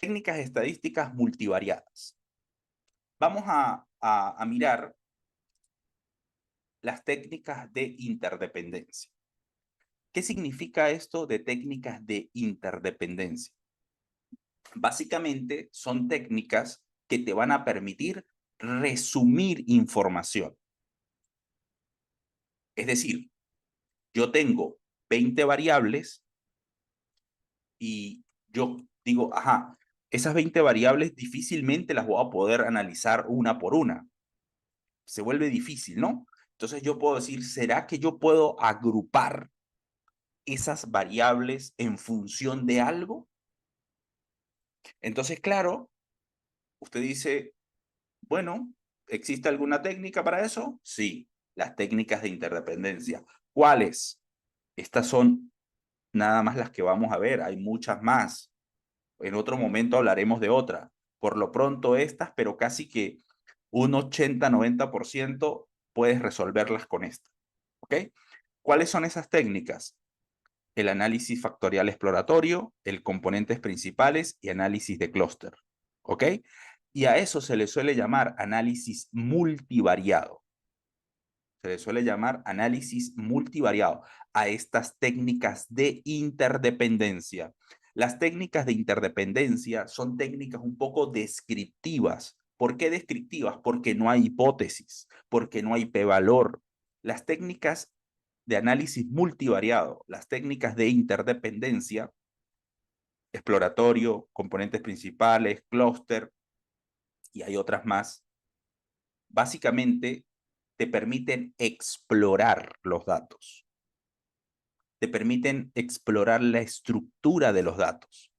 Técnicas estadísticas multivariadas. Vamos a mirar las técnicas de interdependencia. ¿Qué significa esto de técnicas de interdependencia? Básicamente son técnicas que te van a permitir resumir información. Es decir, yo tengo 20 variables y yo digo, ajá, esas 20 variables difícilmente las voy a poder analizar una por una. Se vuelve difícil, ¿no? Entonces yo puedo decir, ¿será que yo puedo agrupar esas variables en función de algo? Entonces, claro, usted dice, bueno, ¿existe alguna técnica para eso? Sí, las técnicas de interdependencia. ¿Cuáles? Estas son nada más las que vamos a ver, hay muchas más. En otro momento hablaremos de otra. Por lo pronto estas, pero casi que un 80-90% puedes resolverlas con esta. ¿Ok? ¿Cuáles son esas técnicas? El análisis factorial exploratorio, el componentes principales y análisis de clúster. ¿Ok? Y a eso se le suele llamar análisis multivariado. Se le suele llamar análisis multivariado a estas técnicas de interdependencia. Las técnicas de interdependencia son técnicas un poco descriptivas. ¿Por qué descriptivas? Porque no hay hipótesis, porque no hay p-valor. Las técnicas de análisis multivariado, las técnicas de interdependencia, exploratorio, componentes principales, clúster, y hay otras más, básicamente te permiten explorar los datos, te permiten explorar la estructura de los datos.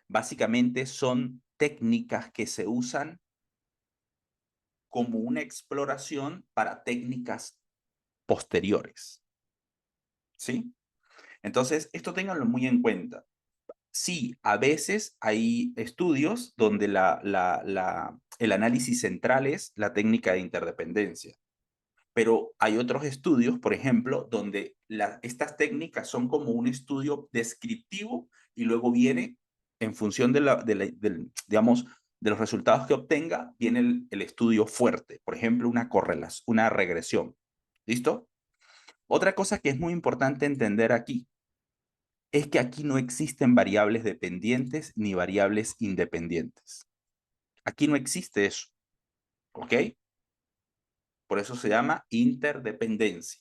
Básicamente son técnicas que se usan como una exploración para técnicas posteriores. ¿Sí? Entonces, esto ténganlo muy en cuenta. Sí, a veces hay estudios donde el análisis central es la técnica de interdependencia. Pero hay otros estudios, por ejemplo, donde estas técnicas son como un estudio descriptivo y luego viene, en función digamos, de los resultados que obtenga, viene el estudio fuerte, por ejemplo, una regresión. ¿Listo? Otra cosa que es muy importante entender aquí es que aquí no existen variables dependientes ni variables independientes. Aquí no existe eso, ¿ok? Por eso se llama interdependencia.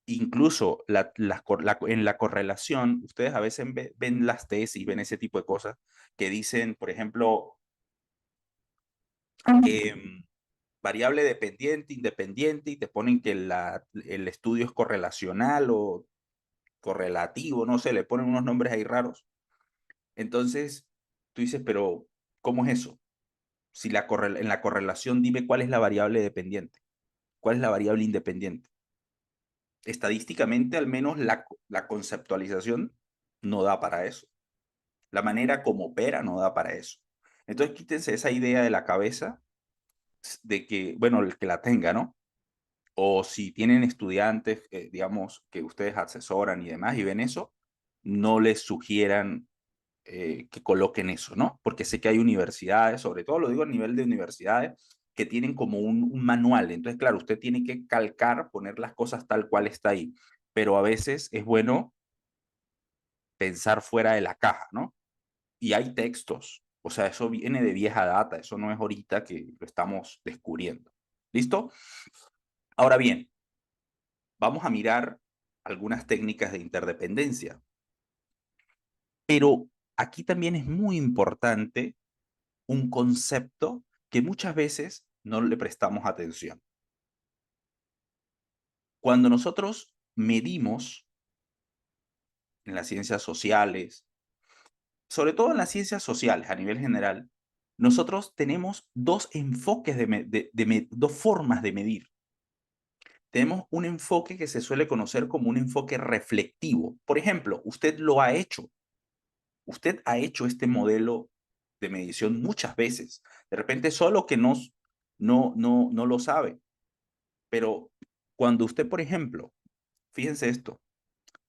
Incluso en la correlación, ustedes a veces ven las tesis, ven ese tipo de cosas que dicen, por ejemplo, variable dependiente, independiente, y te ponen que el estudio es correlacional o correlativo, no sé, le ponen unos nombres ahí raros. Entonces, tú dices, pero ¿cómo es eso? Si en la correlación dime cuál es la variable dependiente, cuál es la variable independiente. Estadísticamente, al menos la conceptualización no da para eso. La manera como opera no da para eso. Entonces, quítense esa idea de la cabeza de que, bueno, el que la tenga, ¿no? O si tienen estudiantes, digamos, que ustedes asesoran y demás y ven eso, no les sugieran que coloquen eso, ¿no? Porque sé que hay universidades, sobre todo lo digo a nivel de universidades, que tienen como un manual. Entonces, claro, usted tiene que calcar, poner las cosas tal cual está ahí. Pero a veces es bueno pensar fuera de la caja, ¿no? Y hay textos, o sea, eso viene de vieja data, eso no es ahorita que lo estamos descubriendo. ¿Listo? Ahora bien, vamos a mirar algunas técnicas de interdependencia, pero aquí también es muy importante un concepto que muchas veces no le prestamos atención. Cuando nosotros medimos en las ciencias sociales, sobre todo en las ciencias sociales a nivel general, nosotros tenemos dos enfoques dos formas de medir. Tenemos un enfoque que se suele conocer como un enfoque reflectivo. Por ejemplo, usted lo ha hecho. Usted ha hecho este modelo de medición muchas veces. De repente solo que no lo sabe. Pero cuando usted, por ejemplo, fíjense esto,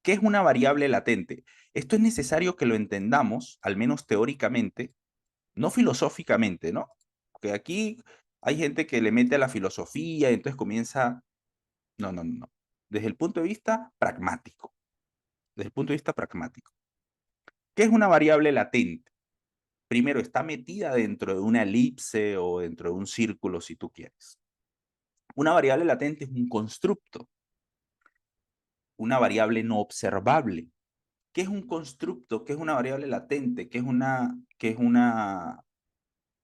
¿qué es una variable latente? Esto es necesario que lo entendamos, al menos teóricamente, No filosóficamente, ¿no? Porque aquí hay gente que le mete a la filosofía y entonces comienza. No, no, no, no. Desde el punto de vista pragmático. Desde el punto de vista pragmático. ¿Qué es una variable latente? Primero, está metida dentro de una elipse o dentro de un círculo, si tú quieres. Una variable latente es un constructo, una variable no observable. ¿Qué es un constructo? ¿Qué es una variable latente? ¿Qué es una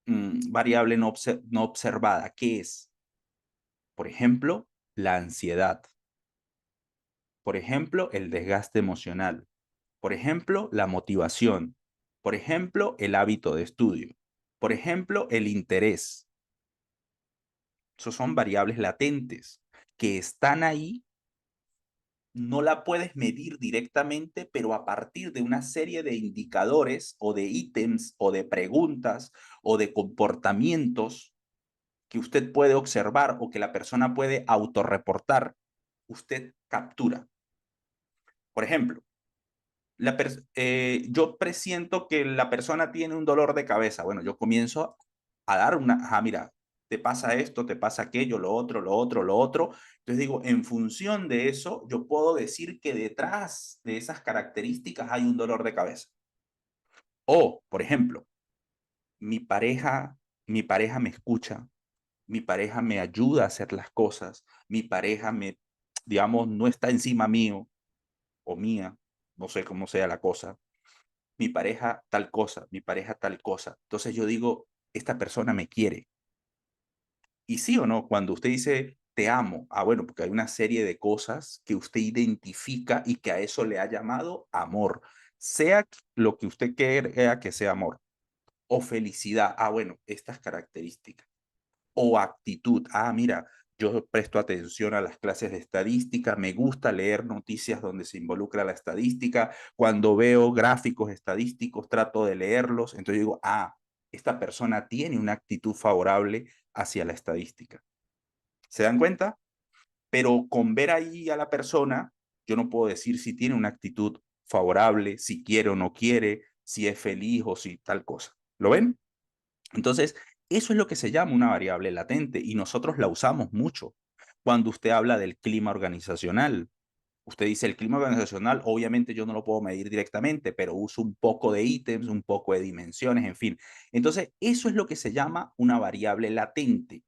variable no observada? ¿Qué es? Por ejemplo, la ansiedad. Por ejemplo, el desgaste emocional. Por ejemplo, la motivación. Por ejemplo, el hábito de estudio. Por ejemplo, el interés. Esos son variables latentes que están ahí, no la puedes medir directamente, pero a partir de una serie de indicadores o de ítems o de preguntas o de comportamientos que usted puede observar o que la persona puede autorreportar, usted captura. Por ejemplo, yo presiento que la persona tiene un dolor de cabeza. Bueno, yo comienzo a dar mira, te pasa esto, te pasa aquello, lo otro, lo otro, lo otro. Entonces digo, en función de eso, yo puedo decir que detrás de esas características hay un dolor de cabeza. O, por ejemplo, mi pareja, mi pareja me escucha, mi pareja me ayuda a hacer las cosas, mi pareja digamos, no está encima mío o mía, no sé cómo sea la cosa, mi pareja tal cosa, mi pareja tal cosa. Entonces yo digo, esta persona me quiere. Y sí o no, cuando usted dice, te amo, bueno, porque hay una serie de cosas que usted identifica y que a eso le ha llamado amor, sea lo que usted crea que sea amor, o felicidad, bueno, estas características, o actitud, mira, yo presto atención a las clases de estadística, me gusta leer noticias donde se involucra la estadística, cuando veo gráficos estadísticos trato de leerlos, entonces digo, esta persona tiene una actitud favorable hacia la estadística. ¿Se dan cuenta? Pero con ver ahí a la persona, yo no puedo decir si tiene una actitud favorable, si quiere o no quiere, si es feliz o si tal cosa. ¿Lo ven? Entonces, eso es lo que se llama una variable latente y nosotros la usamos mucho. Cuando usted habla del clima organizacional, usted dice el clima organizacional, obviamente yo no lo puedo medir directamente, pero uso un poco de ítems, un poco de dimensiones, en fin. Entonces, eso es lo que se llama una variable latente.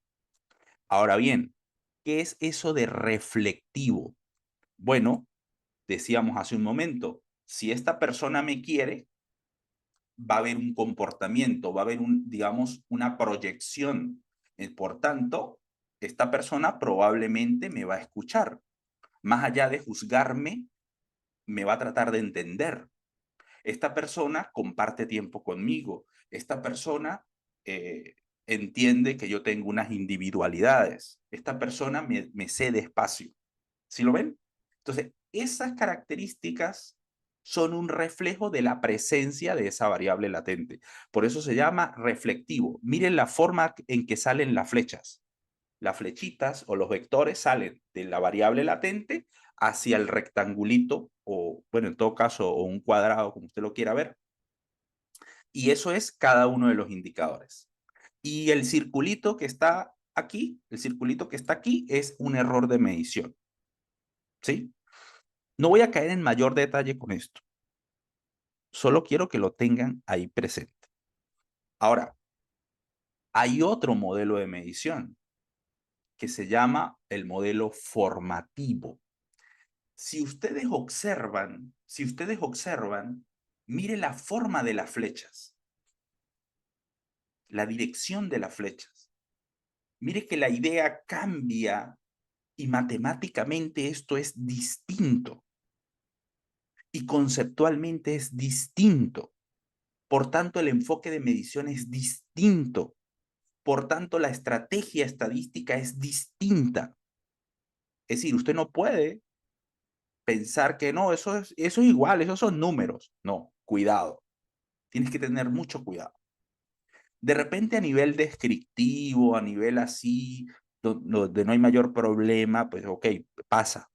Ahora bien, ¿qué es eso de reflectivo? Bueno, decíamos hace un momento, si esta persona me quiere, va a haber un comportamiento, va a haber digamos, una proyección. Por tanto, esta persona probablemente me va a escuchar. Más allá de juzgarme, me va a tratar de entender. Esta persona comparte tiempo conmigo. Esta persona eh, entiende que yo tengo unas individualidades. Esta persona me cede espacio. ¿Sí lo ven? Entonces, esas características son un reflejo de la presencia de esa variable latente. Por eso se llama reflectivo. Miren la forma en que salen las flechas. Las flechitas o los vectores salen de la variable latente hacia el rectangulito o, bueno, en todo caso, o un cuadrado, como usted lo quiera ver. Y eso es cada uno de los indicadores. Y el circulito que está aquí, el circulito que está aquí es un error de medición. ¿Sí? No voy a caer en mayor detalle con esto. Solo quiero que lo tengan ahí presente. Ahora, hay otro modelo de medición que se llama el modelo formativo. Si ustedes observan, mire la forma de las flechas, la dirección de las flechas. Mire que la idea cambia y matemáticamente esto es distinto y conceptualmente es distinto. Por tanto, el enfoque de medición es distinto. Por tanto, la estrategia estadística es distinta. Es decir, usted no puede pensar que no, eso es igual, esos son números. No, cuidado. Tienes que tener mucho cuidado. De repente a nivel descriptivo, a nivel así, donde no hay mayor problema, pues ok, pasa.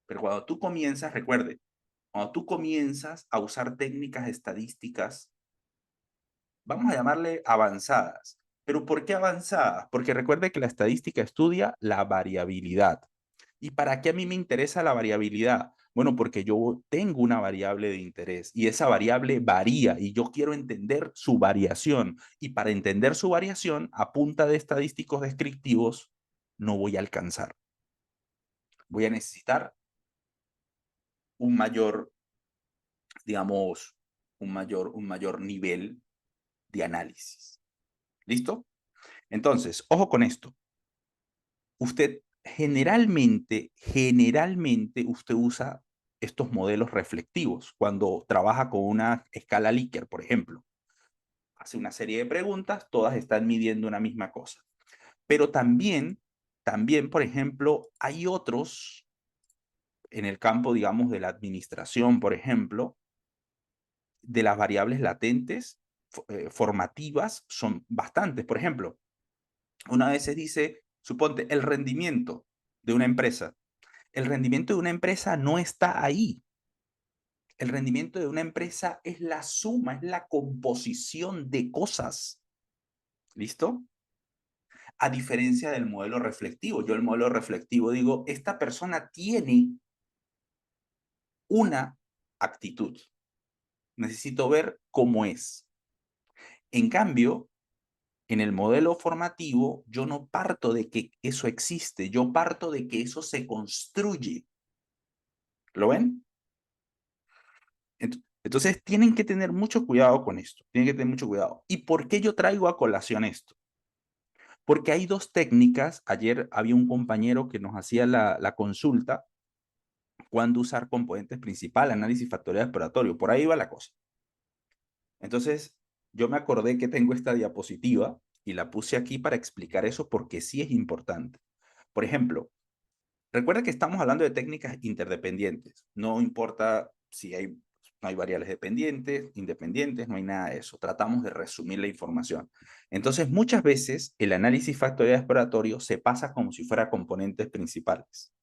Pero cuando tú comienzas, recuerde, cuando tú comienzas a usar técnicas estadísticas vamos a llamarle avanzadas. ¿Pero por qué avanzadas? Porque recuerde que la estadística estudia la variabilidad. ¿Y para qué a mí me interesa la variabilidad? Bueno, porque yo tengo una variable de interés y esa variable varía y yo quiero entender su variación. Y para entender su variación, a punta de estadísticos descriptivos, no voy a alcanzar. Voy a necesitar un mayor, digamos, un mayor nivel de análisis. ¿Listo? Entonces, ojo con esto. Usted generalmente usted usa estos modelos reflectivos cuando trabaja con una escala Likert, por ejemplo. Hace una serie de preguntas, todas están midiendo una misma cosa. Pero también, por ejemplo, hay otros en el campo, digamos, de la administración, por ejemplo, de las variables latentes formativas son bastantes. Por ejemplo, una vez se dice, suponte, el rendimiento de una empresa. El rendimiento de una empresa no está ahí. El rendimiento de una empresa es la suma, es la composición de cosas. ¿Listo? A diferencia del modelo reflectivo. Yo el modelo reflectivo digo, esta persona tiene una actitud. Necesito ver cómo es. En cambio, en el modelo formativo, yo no parto de que eso existe, yo parto de que eso se construye. ¿Lo ven? Entonces, tienen que tener mucho cuidado con esto, tienen que tener mucho cuidado. ¿Y por qué yo traigo a colación esto? Porque hay dos técnicas. Ayer había un compañero que nos hacía la consulta, cuándo usar componentes principal, análisis factorial exploratorio. Por ahí va la cosa. Entonces, yo me acordé que tengo esta diapositiva y la puse aquí para explicar eso porque sí es importante. Por ejemplo, recuerda que estamos hablando de técnicas interdependientes. No importa si no hay variables dependientes, independientes, no hay nada de eso. Tratamos de resumir la información. Entonces, muchas veces el análisis factorial exploratorio se pasa como si fuera componentes principales.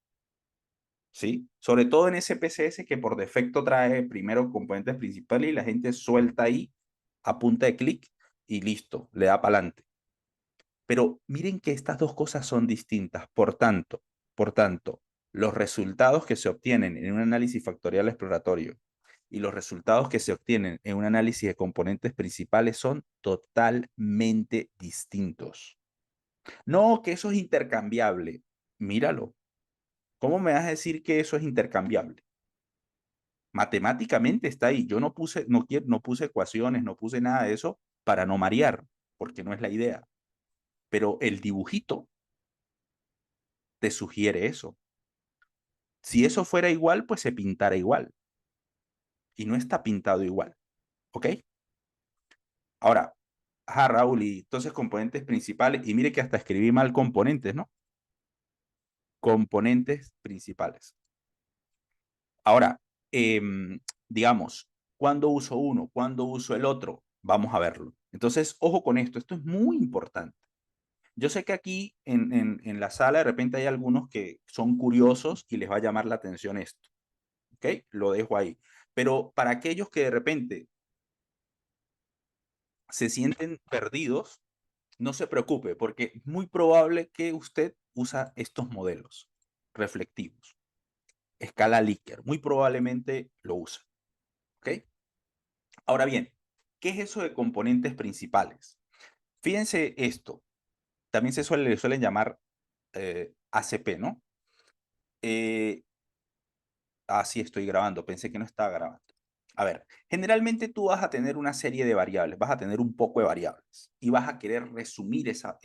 ¿Sí? Sobre todo en SPSS, que por defecto trae primero componentes principales y la gente suelta ahí a punta de clic y listo, le da para adelante. Pero miren que estas dos cosas son distintas. Por tanto, los resultados que se obtienen en un análisis factorial exploratorio y los resultados que se obtienen en un análisis de componentes principales son totalmente distintos. No, que eso es intercambiable. Míralo. ¿Cómo me vas a decir que eso es intercambiable? Matemáticamente está ahí. Yo no puse ecuaciones, no puse nada de eso para no marear, porque no es la idea. Pero el dibujito te sugiere eso. Si eso fuera igual, pues se pintara igual. Y no está pintado igual. ¿Ok? Ahora, Raúl, y entonces componentes principales, y mire que hasta escribí mal componentes, ¿no? Componentes principales. Ahora, digamos, ¿cuándo uso uno? ¿Cuándo uso el otro? Vamos a verlo. Entonces, ojo con esto es muy importante. Yo sé que aquí en la sala de repente hay algunos que son curiosos y les va a llamar la atención esto. ¿Ok? Lo dejo ahí. Pero para aquellos que de repente se sienten perdidos, no se preocupe, porque es muy probable que usted usa estos modelos reflectivos. Escala Likert, muy probablemente lo usa. ¿Ok? Ahora bien, ¿qué es eso de componentes principales? Fíjense esto, también le suelen llamar ACP, ¿no? Sí, estoy grabando, pensé que no estaba grabando. A ver, generalmente tú vas a tener una serie de variables, vas a tener un poco de variables y vas a querer resumir esa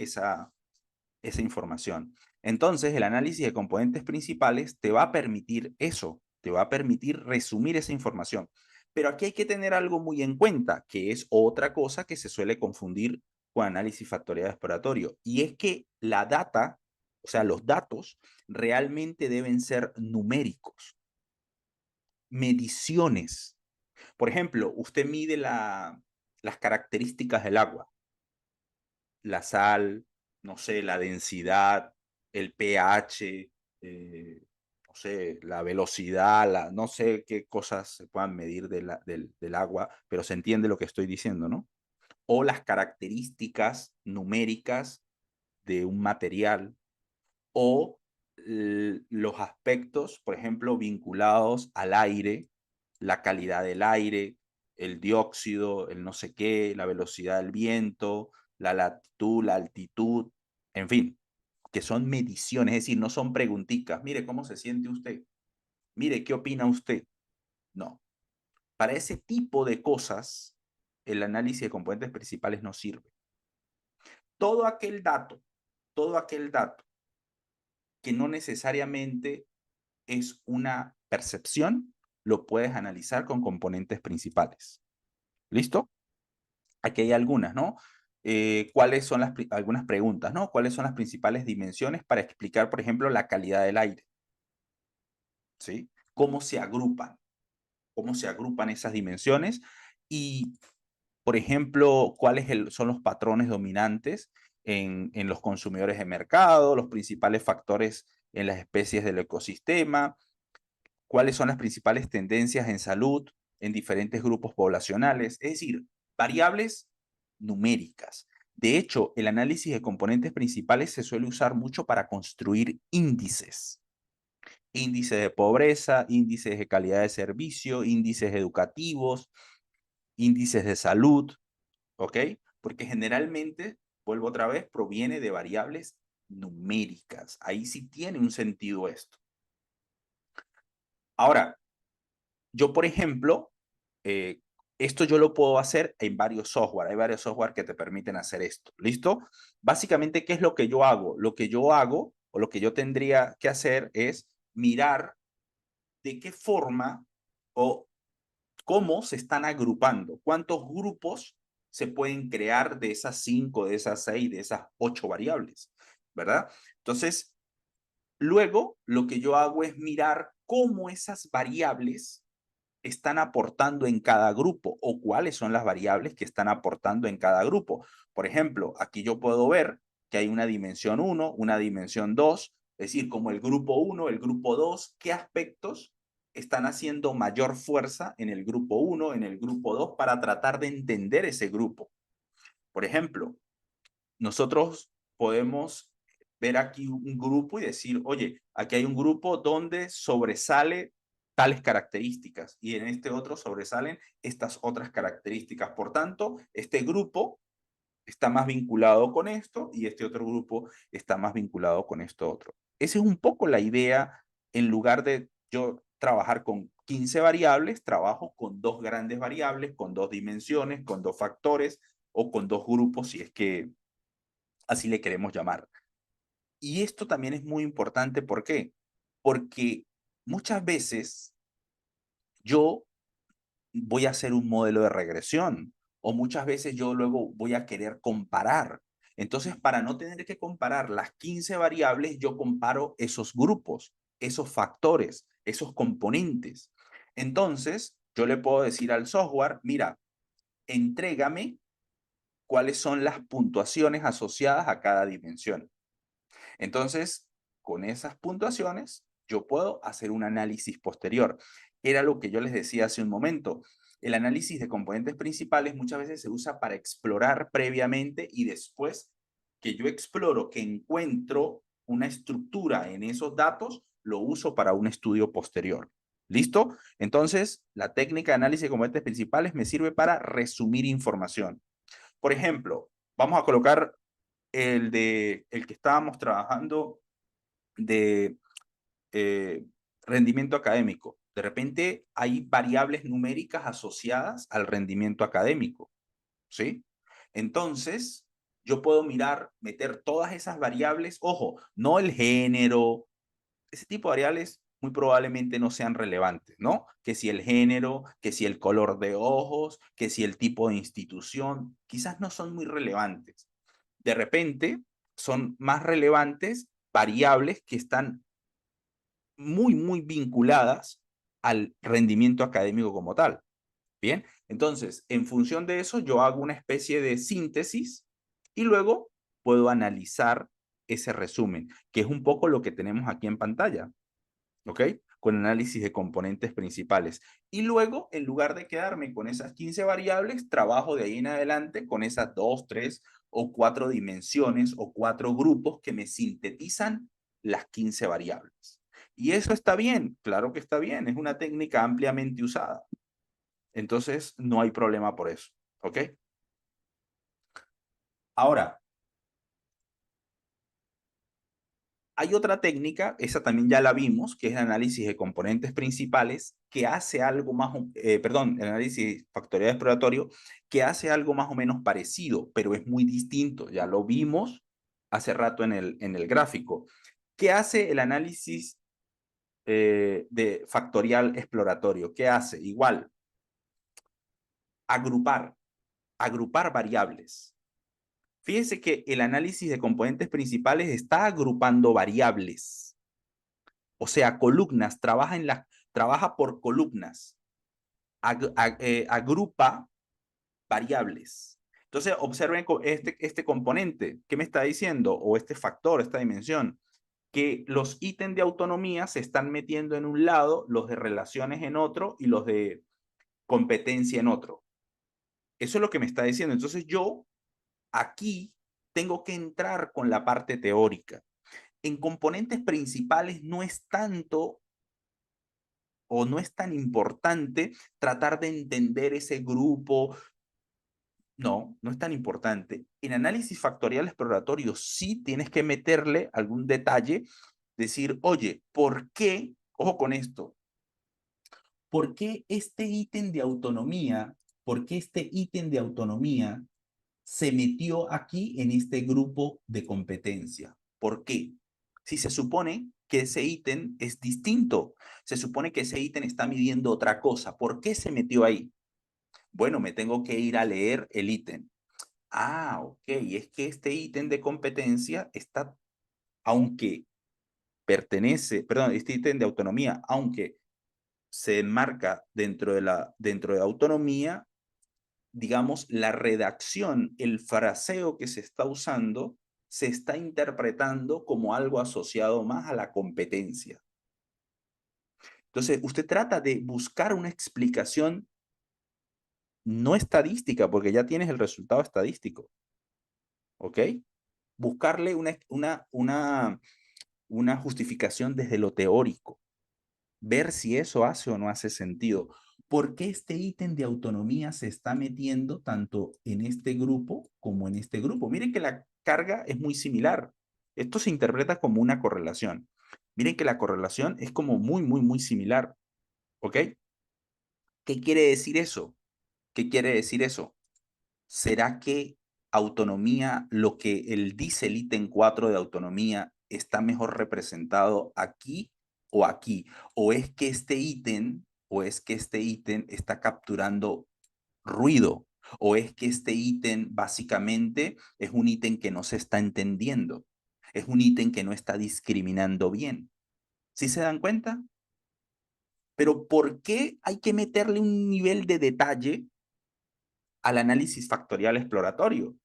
información. Entonces, el análisis de componentes principales te va a permitir eso, te va a permitir resumir esa información. Pero aquí hay que tener algo muy en cuenta, que es otra cosa que se suele confundir con análisis factorial exploratorio, y es que la data, o sea, los datos, realmente deben ser numéricos, mediciones. Por ejemplo, usted mide las características del agua, la sal, no sé, la densidad, el pH, no sé, la velocidad, no sé qué cosas se puedan medir del agua, pero se entiende lo que estoy diciendo, ¿no? o las características numéricas de un material, o los aspectos, por ejemplo, vinculados al aire, la calidad del aire, el dióxido, el no sé qué, la velocidad del viento, la latitud, la altitud, en fin, que son mediciones, es decir, no son preguntitas. Mire, ¿cómo se siente usted? Mire, ¿qué opina usted? No. Para ese tipo de cosas, el análisis de componentes principales no sirve. Todo aquel dato, todo aquel dato que no necesariamente es una percepción, lo puedes analizar con componentes principales. ¿Listo? Aquí hay algunas, ¿no? ¿Cuáles son algunas preguntas, ¿no? ¿Cuáles son las principales dimensiones para explicar, por ejemplo, la calidad del aire? ¿Sí? ¿Cómo se agrupan? ¿Cómo se agrupan esas dimensiones? Y, por ejemplo, ¿cuáles son los patrones dominantes en los consumidores de mercado, los principales factores en las especies del ecosistema? ¿Cuáles son las principales tendencias en salud en diferentes grupos poblacionales? Es decir, variables numéricas. De hecho, el análisis de componentes principales se suele usar mucho para construir índices. Índices de pobreza, índices de calidad de servicio, índices educativos, índices de salud, ¿ok? Porque generalmente, vuelvo otra vez, proviene de variables numéricas. Ahí sí tiene un sentido esto. Ahora, yo, por ejemplo, esto yo lo puedo hacer en varios software. Hay varios software que te permiten hacer esto. ¿Listo? Básicamente, ¿qué es lo que yo hago? Lo que yo hago o lo que yo tendría que hacer es mirar de qué forma o cómo se están agrupando, cuántos grupos se pueden crear de esas 5, de esas 6, de esas 8 variables, ¿verdad? Entonces, luego lo que yo hago es mirar cómo esas variables están aportando en cada grupo o cuáles son las variables que están aportando en cada grupo. Por ejemplo, aquí yo puedo ver que hay una dimensión 1, una dimensión 2, es decir, como el grupo 1, el grupo 2, qué aspectos están haciendo mayor fuerza en el grupo 1, en el grupo 2, para tratar de entender ese grupo. Por ejemplo, nosotros podemos ver aquí un grupo y decir, oye, aquí hay un grupo donde sobresale tales características y en este otro sobresalen estas otras características. Por tanto, este grupo está más vinculado con esto y este otro grupo está más vinculado con esto otro. Esa es un poco la idea. En lugar de yo trabajar con 15 variables, trabajo con 2 grandes variables, con 2 dimensiones, con 2 factores o con 2 grupos, si es que así le queremos llamar. Y esto también es muy importante, ¿por qué? Porque muchas veces yo voy a hacer un modelo de regresión o muchas veces yo luego voy a querer comparar. Entonces, para no tener que comparar las 15 variables, yo comparo esos grupos, esos factores, esos componentes. Entonces, yo le puedo decir al software, mira, entrégame cuáles son las puntuaciones asociadas a cada dimensión. Entonces, con esas puntuaciones, yo puedo hacer un análisis posterior. Era lo que yo les decía hace un momento. El análisis de componentes principales muchas veces se usa para explorar previamente y después que yo exploro, que encuentro una estructura en esos datos, lo uso para un estudio posterior. ¿Listo? Entonces, la técnica de análisis de componentes principales me sirve para resumir información. Por ejemplo, vamos a colocar el que estábamos trabajando de eh, rendimiento académico. De repente hay variables numéricas asociadas al rendimiento académico, ¿sí? Entonces, yo puedo mirar, meter todas esas variables, ojo, no el género, ese tipo de variables muy probablemente no sean relevantes, ¿no? Que si el género, que si el color de ojos, que si el tipo de institución, quizás no son muy relevantes. De repente son más relevantes variables que están muy vinculadas al rendimiento académico como tal. Bien, entonces, en función de eso, yo hago una especie de síntesis y luego puedo analizar ese resumen, que es un poco lo que tenemos aquí en pantalla. ¿Ok? con análisis de componentes principales. Y luego, en lugar de quedarme con esas 15 variables, trabajo de ahí en adelante con esas 2, 3 o 4 dimensiones o 4 grupos que me sintetizan las 15 variables. ¿Y eso está bien? Claro que está bien. Es una técnica ampliamente usada. Entonces, no hay problema por eso. ¿Ok? Ahora, hay otra técnica, esa también ya la vimos, que es el análisis de componentes principales, que hace algo más, perdón, el análisis factorial exploratorio, que hace algo más o menos parecido, pero es muy distinto. Ya lo vimos hace rato en el gráfico. ¿Qué hace el análisis de factorial exploratorio? ¿Qué hace? Igual, agrupar variables. Fíjense que el análisis de componentes principales está agrupando variables. O sea, columnas, trabaja por columnas, agrupa variables. Entonces, observen este componente, ¿qué me está diciendo? O este factor, esta dimensión, que los ítems de autonomía se están metiendo en un lado, los de relaciones en otro y los de competencia en otro. Eso es lo que me está diciendo. Entonces, yo aquí tengo que entrar con la parte teórica. En componentes principales no es tanto o no es tan importante tratar de entender ese grupo. No, no es tan importante. En análisis factorial exploratorio sí tienes que meterle algún detalle, decir, oye, ¿por qué? Ojo con esto. ¿Por qué este ítem de autonomía, por qué este ítem de autonomía se metió aquí en este grupo de competencia? ¿Por qué? Si se supone que ese ítem es distinto, se supone que ese ítem está midiendo otra cosa, ¿por qué se metió ahí? Bueno, me tengo que ir a leer el ítem. Ah, ok, es que este ítem de competencia está, aunque pertenece, perdón, este ítem de autonomía, aunque se enmarca dentro de autonomía, digamos, la redacción, el fraseo que se está usando, se está interpretando como algo asociado más a la competencia. Entonces, usted trata de buscar una explicación no estadística, porque ya tienes el resultado estadístico, ¿ok? Buscarle una justificación desde lo teórico, ver si eso hace o no hace sentido. ¿Por qué este ítem de autonomía se está metiendo tanto en este grupo como en este grupo? Miren que la carga es muy similar. Esto se interpreta como una correlación. Miren que la correlación es como muy similar. ¿Ok? ¿Qué quiere decir eso? ¿Qué quiere decir eso? ¿Será que autonomía, lo que él dice el ítem 4 de autonomía, está mejor representado aquí o aquí? ¿O es que este ítem está capturando ruido? ¿O es que este ítem básicamente es un ítem que no se está entendiendo? Es un ítem que no está discriminando bien. ¿Sí se dan cuenta? Pero ¿por qué hay que meterle un nivel de detalle al análisis factorial exploratorio?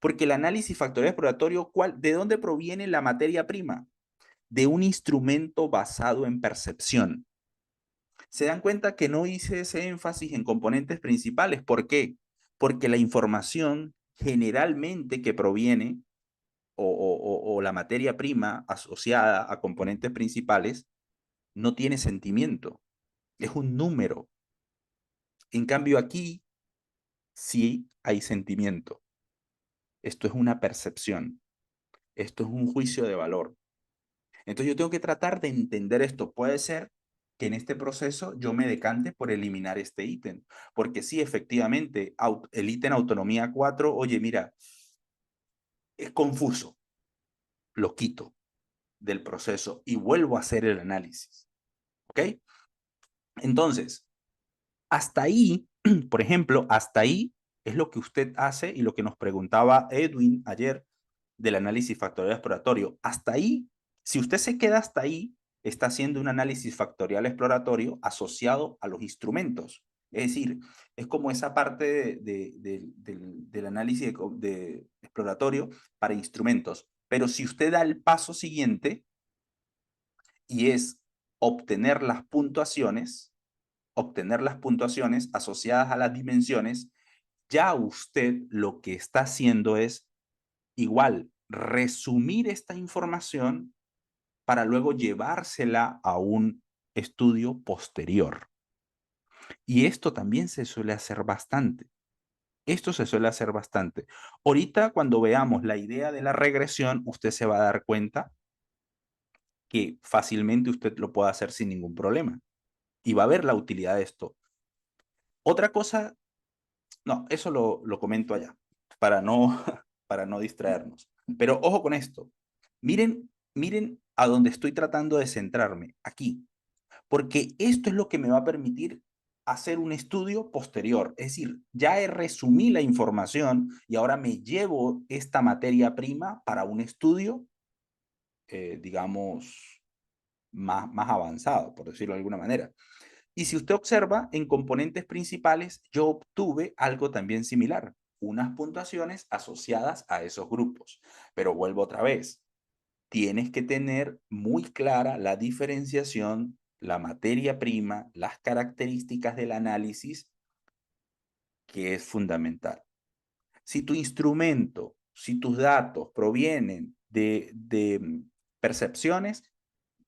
Porque el análisis factorial exploratorio, ¿de dónde proviene la materia prima? De un instrumento basado en percepción. ¿Se dan cuenta que no hice ese énfasis en componentes principales? ¿Por qué? Porque la información generalmente que proviene o la materia prima asociada a componentes principales no tiene sentimiento, es un número. En cambio aquí sí hay sentimiento. Esto es una percepción, esto es un juicio de valor. Entonces yo tengo que tratar de entender esto. Puede ser que en este proceso yo me decante por eliminar este ítem, porque sí, efectivamente, el ítem autonomía 4, oye, mira, es confuso, lo quito del proceso y vuelvo a hacer el análisis, ¿ok? Entonces, hasta ahí, por ejemplo, hasta ahí es lo que usted hace y lo que nos preguntaba Edwin ayer del análisis factorial exploratorio. Hasta ahí, si usted se queda hasta ahí, está haciendo un análisis factorial exploratorio asociado a los instrumentos. Es decir, es como esa parte del análisis exploratorio para instrumentos. Pero si usted da el paso siguiente y es obtener las puntuaciones asociadas a las dimensiones, ya usted lo que está haciendo es igual resumir esta información para luego llevársela a un estudio posterior. Y esto también se suele hacer bastante. Esto se suele hacer bastante. Ahorita, cuando veamos la idea de la regresión, usted se va a dar cuenta que fácilmente usted lo puede hacer sin ningún problema. Y va a ver la utilidad de esto. Otra cosa, no, eso lo comento allá, para no, para no distraernos. Pero ojo con esto. Miren a dónde estoy tratando de centrarme, aquí. Porque esto es lo que me va a permitir hacer un estudio posterior. Es decir, ya resumí la información y ahora me llevo esta materia prima para un estudio, digamos, más avanzado, por decirlo de alguna manera. Y si usted observa, en componentes principales yo obtuve algo también similar, unas puntuaciones asociadas a esos grupos. Pero vuelvo otra vez, tienes que tener muy clara la diferenciación, la materia prima, las características del análisis, que es fundamental. Si tu instrumento, si tus datos provienen de percepciones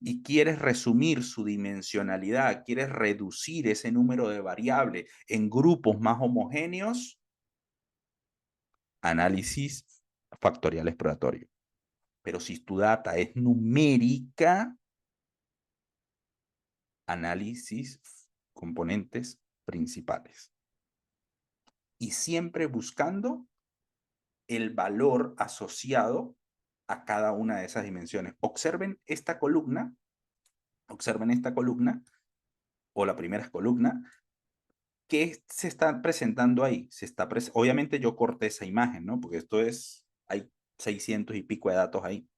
y quieres resumir su dimensionalidad, quieres reducir ese número de variables en grupos más homogéneos, análisis factorial exploratorio. Pero si tu data es numérica, análisis componentes principales. Y siempre buscando el valor asociado a cada una de esas dimensiones. Observen esta columna, o la primera columna, ¿qué se está presentando ahí? Obviamente yo corté esa imagen, ¿no? Porque hay 600 y pico de datos ahí.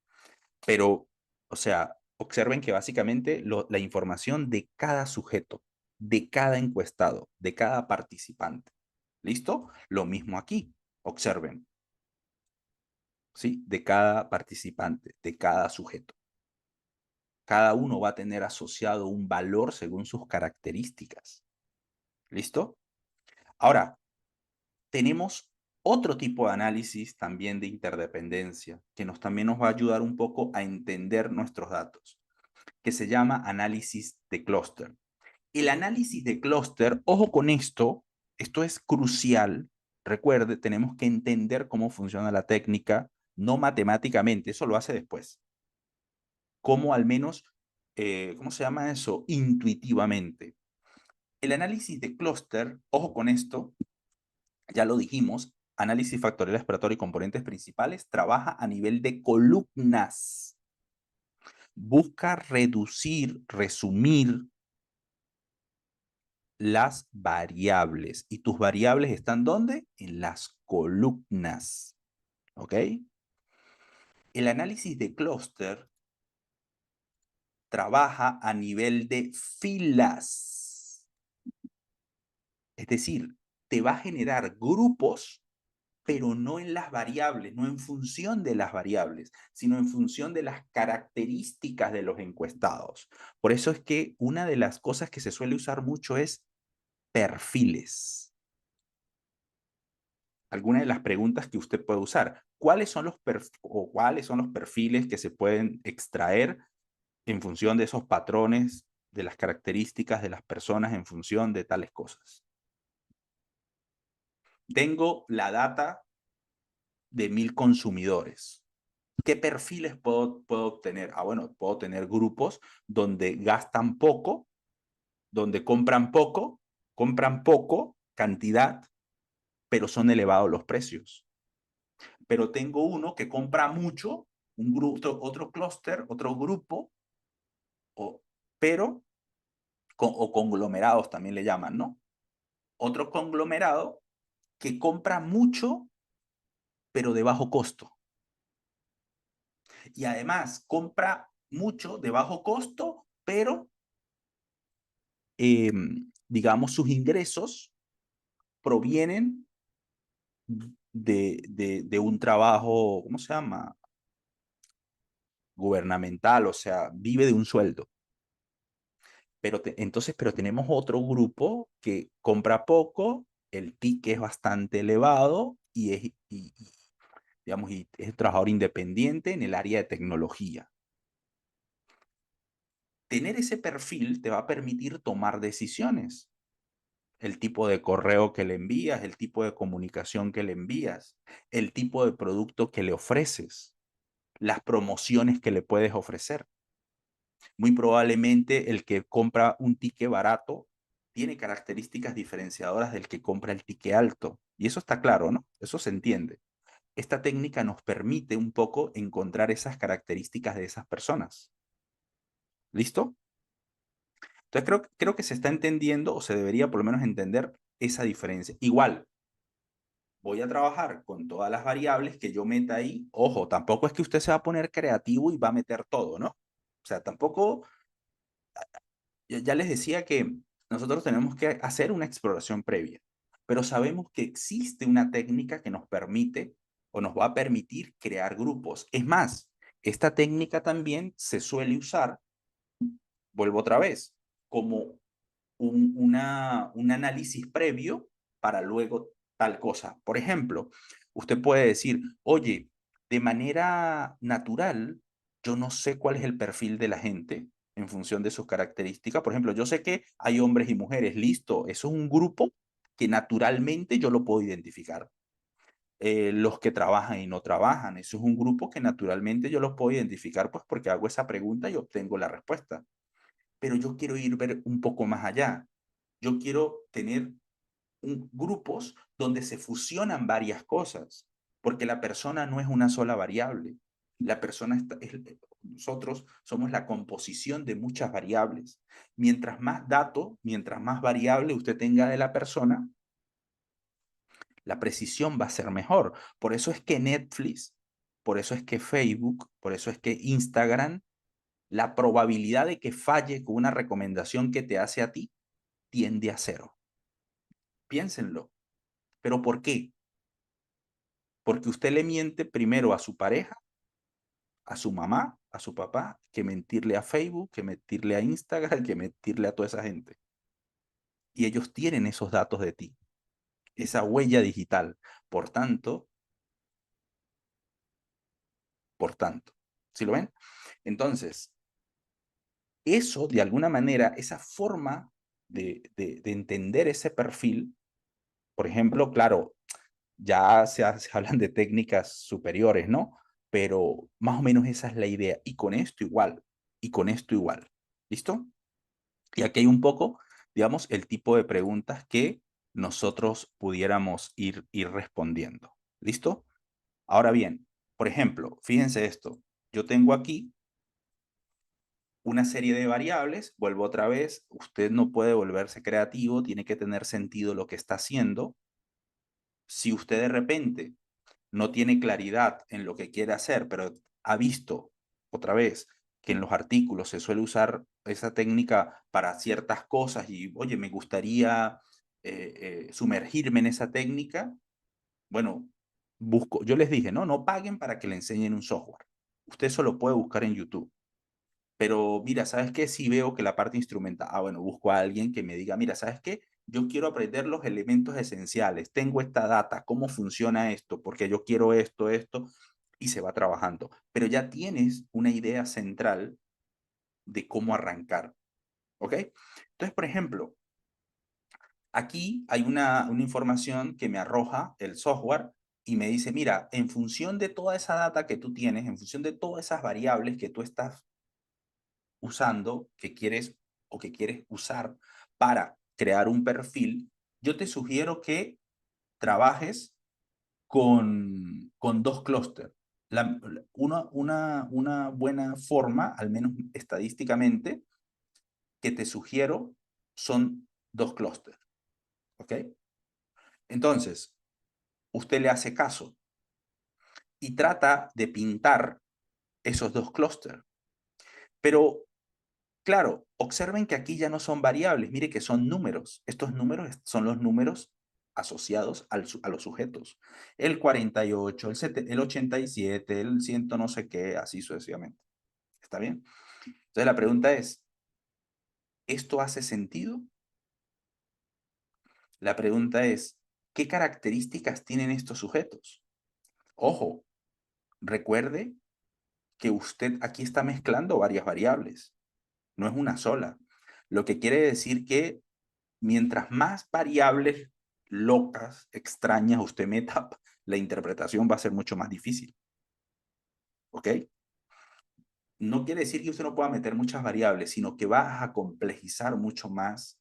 Pero, o sea, observen que básicamente la información de cada sujeto, de cada encuestado, de cada participante. ¿Listo? Lo mismo aquí. Observen. ¿Sí? De cada participante, de cada sujeto. Cada uno va a tener asociado un valor según sus características. ¿Listo? Ahora, tenemos otro tipo de análisis también de interdependencia, que también nos va a ayudar un poco a entender nuestros datos, que se llama análisis de clúster. El análisis de clúster, ojo con esto es crucial. Recuerde, tenemos que entender cómo funciona la técnica, no matemáticamente, eso lo hace después. Cómo al menos, ¿cómo se llama eso? Intuitivamente. El análisis de clúster, ojo con esto, ya lo dijimos, análisis factorial exploratorio y componentes principales, trabaja a nivel de columnas. Busca reducir, resumir las variables. ¿Y tus variables están dónde? En las columnas. ¿Ok? El análisis de clúster trabaja a nivel de filas. Es decir, te va a generar grupos, pero no en las variables, no en función de las variables, sino en función de las características de los encuestados. Por eso es que una de las cosas que se suele usar mucho es perfiles. Alguna de las preguntas que usted puede usar. ¿Cuáles son los perfiles que se pueden extraer en función de esos patrones, de las características de las personas en función de tales cosas? Tengo la data de 1000 consumidores. ¿Qué perfiles puedo obtener? Bueno, puedo tener grupos donde gastan poco, donde compran poco, cantidad, pero son elevados los precios. Pero tengo uno que compra mucho, un grupo, otro clúster, otro grupo, pero, o conglomerados también le llaman, ¿no? Otro conglomerado que compra mucho, pero de bajo costo. Y además compra mucho de bajo costo, pero digamos sus ingresos provienen de un trabajo, ¿cómo se llama? Gubernamental, o sea, vive de un sueldo. Pero tenemos otro grupo que compra poco, el ticket es bastante elevado digamos, y es trabajador independiente en el área de tecnología. Tener ese perfil te va a permitir tomar decisiones. El tipo de correo que le envías, el tipo de comunicación que le envías, el tipo de producto que le ofreces, las promociones que le puedes ofrecer. Muy probablemente el que compra un ticket barato tiene características diferenciadoras del que compra el ticket alto. Y eso está claro, ¿no? Eso se entiende. Esta técnica nos permite un poco encontrar esas características de esas personas. ¿Listo? Entonces creo que se está entendiendo o se debería por lo menos entender esa diferencia. Igual, voy a trabajar con todas las variables que yo meta ahí. Ojo, tampoco es que usted se va a poner creativo y va a meter todo, ¿no? O sea, tampoco, ya les decía que nosotros tenemos que hacer una exploración previa, pero sabemos que existe una técnica que nos permite o nos va a permitir crear grupos. Es más, esta técnica también se suele usar, vuelvo otra vez, como un análisis previo para luego tal cosa. Por ejemplo, usted puede decir, oye, de manera natural, yo no sé cuál es el perfil de la gente en función de sus características. Por ejemplo, yo sé que hay hombres y mujeres, listo, eso es un grupo que naturalmente yo lo puedo identificar. Los que trabajan y no trabajan, eso es un grupo que naturalmente yo los puedo identificar, pues porque hago esa pregunta y obtengo la respuesta. Pero yo quiero ver un poco más allá. Yo quiero tener grupos donde se fusionan varias cosas, porque la persona no es una sola variable. La persona nosotros somos la composición de muchas variables. Mientras más datos, mientras más variable usted tenga de la persona, la precisión va a ser mejor. Por eso es que Netflix, por eso es que Facebook, por eso es que Instagram, la probabilidad de que falle con una recomendación que te hace a ti tiende a cero. Piénsenlo. ¿Pero por qué? Porque usted le miente primero a su pareja, a su mamá, a su papá, que mentirle a Facebook, que mentirle a Instagram, que mentirle a toda esa gente. Y ellos tienen esos datos de ti, esa huella digital. Por tanto, ¿sí lo ven? Entonces, eso de alguna manera, esa forma de entender ese perfil, por ejemplo, claro, ya se hablan de técnicas superiores, ¿no? Pero más o menos esa es la idea. Y con esto igual, y con esto igual. ¿Listo? Y aquí hay un poco, digamos, el tipo de preguntas que nosotros pudiéramos ir respondiendo. ¿Listo? Ahora bien, por ejemplo, fíjense esto. Yo tengo aquí una serie de variables, vuelvo otra vez, usted no puede volverse creativo, tiene que tener sentido lo que está haciendo. Si usted de repente no tiene claridad en lo que quiere hacer, pero ha visto otra vez que en los artículos se suele usar esa técnica para ciertas cosas y, oye, me gustaría sumergirme en esa técnica, bueno, yo les dije, no paguen para que le enseñen un software. Usted solo puede buscar en YouTube. Pero mira, ¿sabes qué? Si veo que la parte instrumental, bueno, busco a alguien que me diga, mira, ¿sabes qué? Yo quiero aprender los elementos esenciales, tengo esta data, cómo funciona esto, porque yo quiero esto, y se va trabajando. Pero ya tienes una idea central de cómo arrancar, ¿ok? Entonces, por ejemplo, aquí hay una información que me arroja el software y me dice, mira, en función de toda esa data que tú tienes, en función de todas esas variables que tú estás usando, que quieres o que quieres usar para crear un perfil, yo te sugiero que trabajes con dos clústeres. Una buena forma, al menos estadísticamente, que te sugiero son dos clústeres. ¿Ok? Entonces, usted le hace caso y trata de pintar esos dos clústeres. Pero claro, observen que aquí ya no son variables, mire que son números. Estos números son los números asociados a los sujetos. El 48, el 87, el 100 no sé qué, así sucesivamente. ¿Está bien? Entonces la pregunta es, ¿Esto hace sentido? La pregunta es, ¿qué características tienen estos sujetos? Ojo, recuerde que usted aquí está mezclando varias variables, no es una sola. Lo que quiere decir que mientras más variables locas, extrañas usted meta, la interpretación va a ser mucho más difícil. ¿Ok? No quiere decir que usted no pueda meter muchas variables, sino que va a complejizar mucho más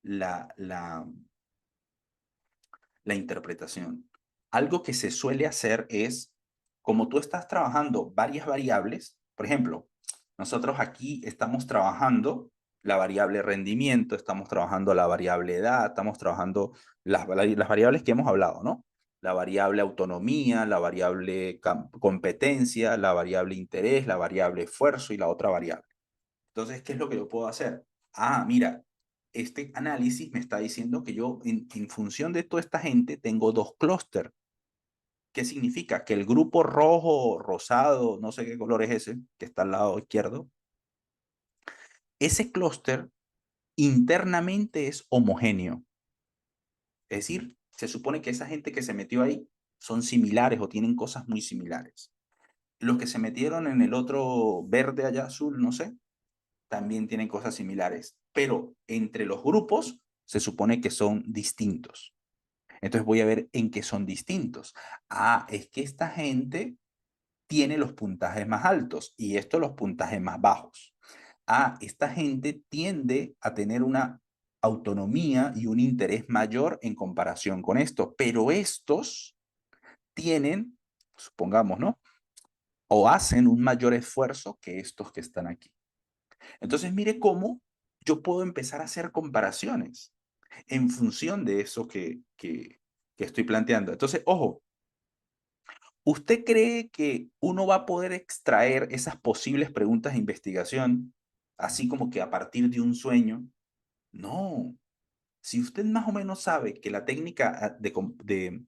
la interpretación. Algo que se suele hacer es, como tú estás trabajando varias variables, por ejemplo, nosotros aquí estamos trabajando la variable rendimiento, estamos trabajando la variable edad, estamos trabajando las variables que hemos hablado, ¿no? La variable autonomía, la variable competencia, la variable interés, la variable esfuerzo y la otra variable. Entonces, ¿qué es lo que yo puedo hacer? Ah, mira, este análisis me está diciendo que yo, en función de toda esta gente, tengo dos clústeres. ¿Qué significa? Que el grupo rojo, rosado, no sé qué color es ese, que está al lado izquierdo, ese clúster internamente es homogéneo. Es decir, se supone que esa gente que se metió ahí son similares o tienen cosas muy similares. Los que se metieron en el otro verde allá, azul, no sé, también tienen cosas similares, pero entre los grupos se supone que son distintos. Entonces voy a ver en qué son distintos. Ah, es que esta gente tiene los puntajes más altos y esto los puntajes más bajos. Ah, esta gente tiende a tener una autonomía y un interés mayor en comparación con esto, pero estos tienen, supongamos, ¿no? O hacen un mayor esfuerzo que estos que están aquí. Entonces, mire cómo yo puedo empezar a hacer comparaciones en función de eso que estoy planteando. Entonces, ojo, ¿usted cree que uno va a poder extraer esas posibles preguntas de investigación, así como que a partir de un sueño? No. Si usted más o menos sabe que la técnica de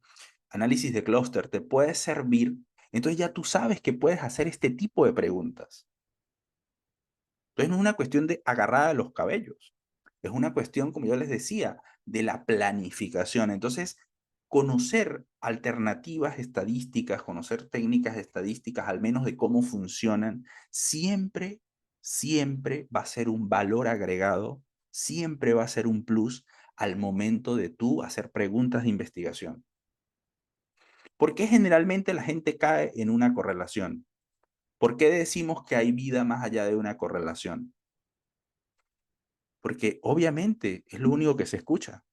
análisis de clúster te puede servir, entonces ya tú sabes que puedes hacer este tipo de preguntas. Entonces no es una cuestión de agarrada de los cabellos, es una cuestión, como yo les decía, de la planificación. Entonces, conocer alternativas estadísticas, conocer técnicas estadísticas, al menos de cómo funcionan, siempre, siempre va a ser un valor agregado, siempre va a ser un plus al momento de tú hacer preguntas de investigación. ¿Por qué generalmente la gente cae en una correlación? ¿Por qué decimos que hay vida más allá de una correlación? Porque obviamente es lo único que se escucha.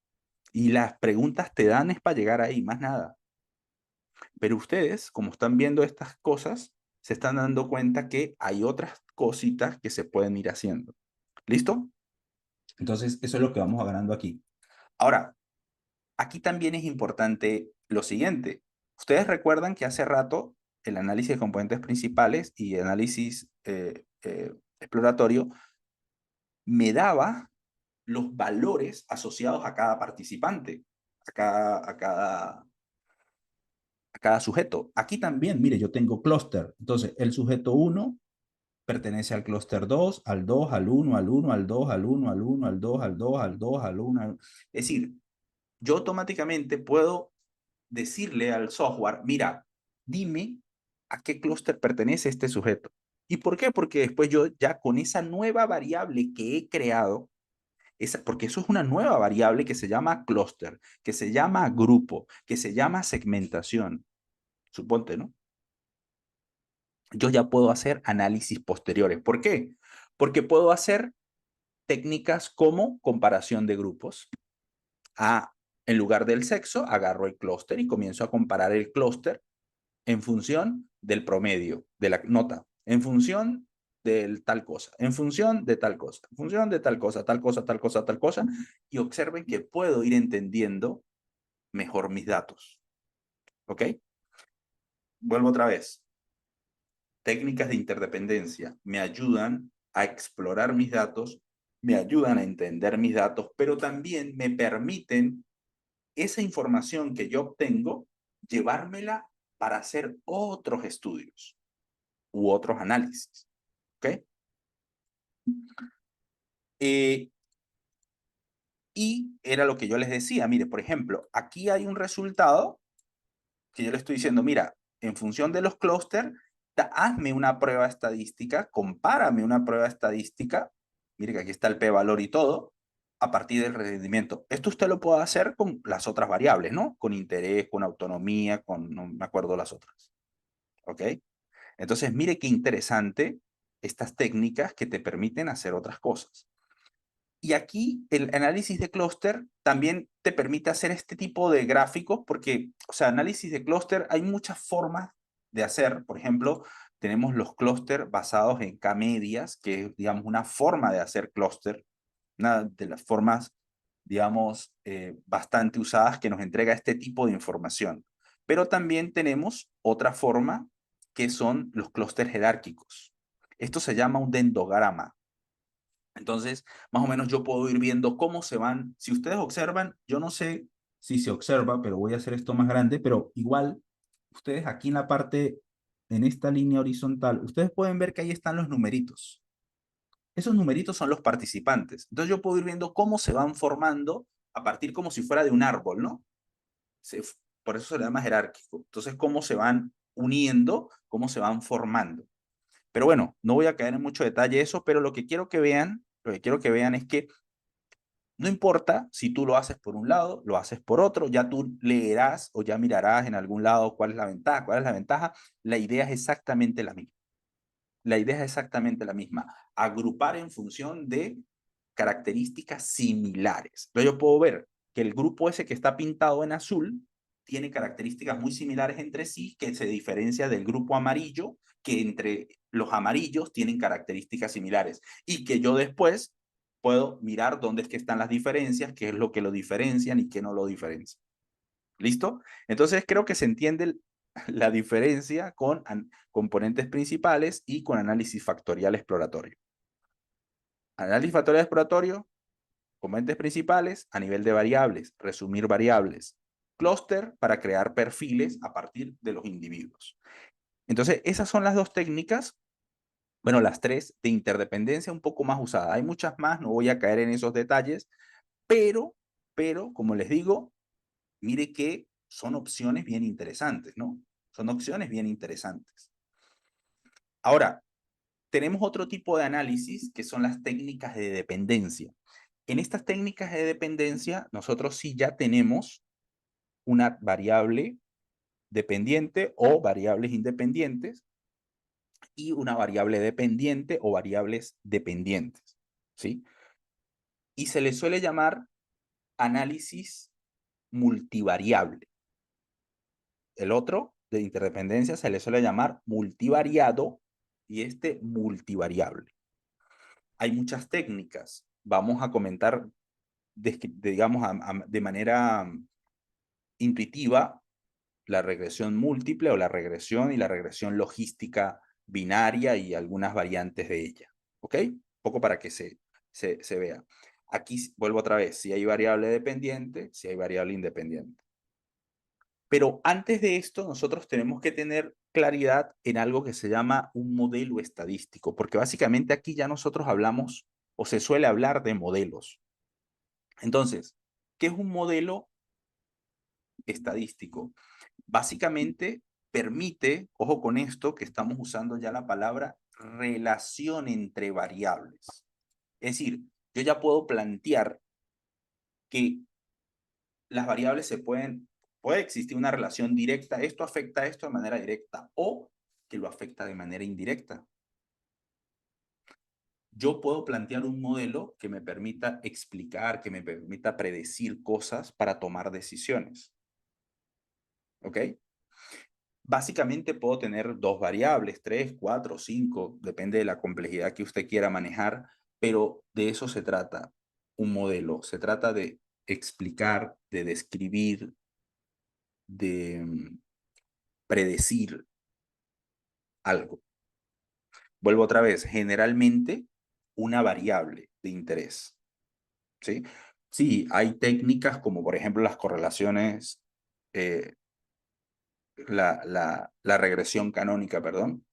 Y las preguntas te dan es para llegar ahí, más nada. Pero ustedes, como están viendo estas cosas, se están dando cuenta que hay otras cositas que se pueden ir haciendo. ¿Listo? Entonces, eso es lo que vamos ganando aquí. Ahora, aquí también es importante lo siguiente. Ustedes recuerdan que hace rato el análisis de componentes principales y el análisis exploratorio me daba los valores asociados a cada participante, a cada sujeto. Aquí también, mire, yo tengo clúster. Entonces, el sujeto 1 pertenece al clúster 2, al 2, al 1, al 1, al 2, al 1, al 1, al 2, al 2, al 2, al 1. Es decir, yo automáticamente puedo decirle al software, mira, dime a qué clúster pertenece este sujeto. ¿Y por qué? Porque después yo ya con esa nueva variable que he creado, porque eso es una nueva variable que se llama clúster, que se llama grupo, que se llama segmentación. Suponte, ¿no? Yo ya puedo hacer análisis posteriores. ¿Por qué? Porque puedo hacer técnicas como comparación de grupos. En lugar del sexo, agarro el clúster y comienzo a comparar el clúster en función del promedio, de la nota, en función de tal cosa, en función de tal cosa, en función de tal cosa, tal cosa, tal cosa, tal cosa, y observen que puedo ir entendiendo mejor mis datos. ¿Ok? Vuelvo otra vez. Técnicas de interdependencia me ayudan a explorar mis datos, me ayudan a entender mis datos, pero también me permiten esa información que yo obtengo, llevármela para hacer otros estudios u otros análisis. ¿Ok? Y era lo que yo les decía, mire, por ejemplo, aquí hay un resultado que yo le estoy diciendo, mira, en función de los clústeres, hazme una prueba estadística, compárame una prueba estadística, mire que aquí está el p-valor y todo, a partir del rendimiento. Esto usted lo puede hacer con las otras variables, ¿no? Con interés, con autonomía, con, no me acuerdo las otras. ¿Ok? Entonces, mire qué interesante estas técnicas que te permiten hacer otras cosas. Y aquí el análisis de clúster también te permite hacer este tipo de gráficos porque, o sea, análisis de clúster hay muchas formas de hacer. Por ejemplo, tenemos los clúster basados en K-medias, que es, digamos, una forma de hacer clúster, una de las formas, digamos, bastante usadas que nos entrega este tipo de información. Pero también tenemos otra forma que son los clústeres jerárquicos. Esto se llama un dendrograma. Entonces, más o menos yo puedo ir viendo cómo se van. Si ustedes observan, yo no sé si se observa, pero voy a hacer esto más grande, pero igual, ustedes aquí en la parte, en esta línea horizontal, ustedes pueden ver que ahí están los numeritos. Esos numeritos son los participantes. Entonces yo puedo ir viendo cómo se van formando a partir como si fuera de un árbol, ¿no? Se, por eso se le llama jerárquico. Entonces, cómo se van uniendo, cómo se van formando. Pero bueno, no voy a caer en mucho detalle eso, pero lo que quiero que vean es que no importa si tú lo haces por un lado, lo haces por otro, ya tú leerás o ya mirarás en algún lado cuál es la ventaja, cuál es la ventaja. La idea es exactamente la misma. La idea es exactamente la misma. Agrupar en función de características similares. Entonces yo puedo ver que el grupo ese que está pintado en azul tiene características muy similares entre sí, que se diferencia del grupo amarillo, que entre los amarillos tienen características similares. Y que yo después puedo mirar dónde es que están las diferencias, qué es lo que lo diferencian y qué no lo diferencia. ¿Listo? Entonces creo que se entiende la diferencia con componentes principales y con análisis factorial exploratorio. Análisis factorial exploratorio, componentes principales a nivel de variables, resumir variables. Clúster para crear perfiles a partir de los individuos. Entonces, esas son las dos técnicas, bueno, las tres de interdependencia un poco más usadas. Hay muchas más, no voy a caer en esos detalles, pero, como les digo, mire que son opciones bien interesantes, ¿no? Son opciones bien interesantes. Ahora, tenemos otro tipo de análisis que son las técnicas de dependencia. En estas técnicas de dependencia, nosotros sí ya tenemos una variable dependiente o variables independientes y una variable dependiente o variables dependientes, ¿sí? Y se le suele llamar análisis multivariable. El otro de interdependencia se le suele llamar multivariado y este multivariable. Hay muchas técnicas. Vamos a comentar, digamos, de manera intuitiva la regresión múltiple o la regresión y la regresión logística binaria y algunas variantes de ella. ¿Ok? Un poco para que se vea. Aquí vuelvo otra vez, si hay variable dependiente, si hay variable independiente. Pero antes de esto, nosotros tenemos que tener claridad en algo que se llama un modelo estadístico, porque básicamente aquí ya nosotros hablamos o se suele hablar de modelos. Entonces, ¿qué es un modelo estadístico? Básicamente permite, ojo con esto, que estamos usando ya la palabra relación entre variables. Es decir, yo ya puedo plantear que las variables puede existir una relación directa, esto afecta a esto de manera directa o que lo afecta de manera indirecta. Yo puedo plantear un modelo que me permita explicar, que me permita predecir cosas para tomar decisiones. ¿Ok? Básicamente puedo tener dos variables, 3, 4, 5, depende de la complejidad que usted quiera manejar, pero de eso se trata un modelo. Se trata de explicar, de describir, de predecir algo. Vuelvo otra vez, generalmente una variable de interés. ¿Sí? Sí, hay técnicas como por ejemplo las correlaciones, la regresión canónica, perdón,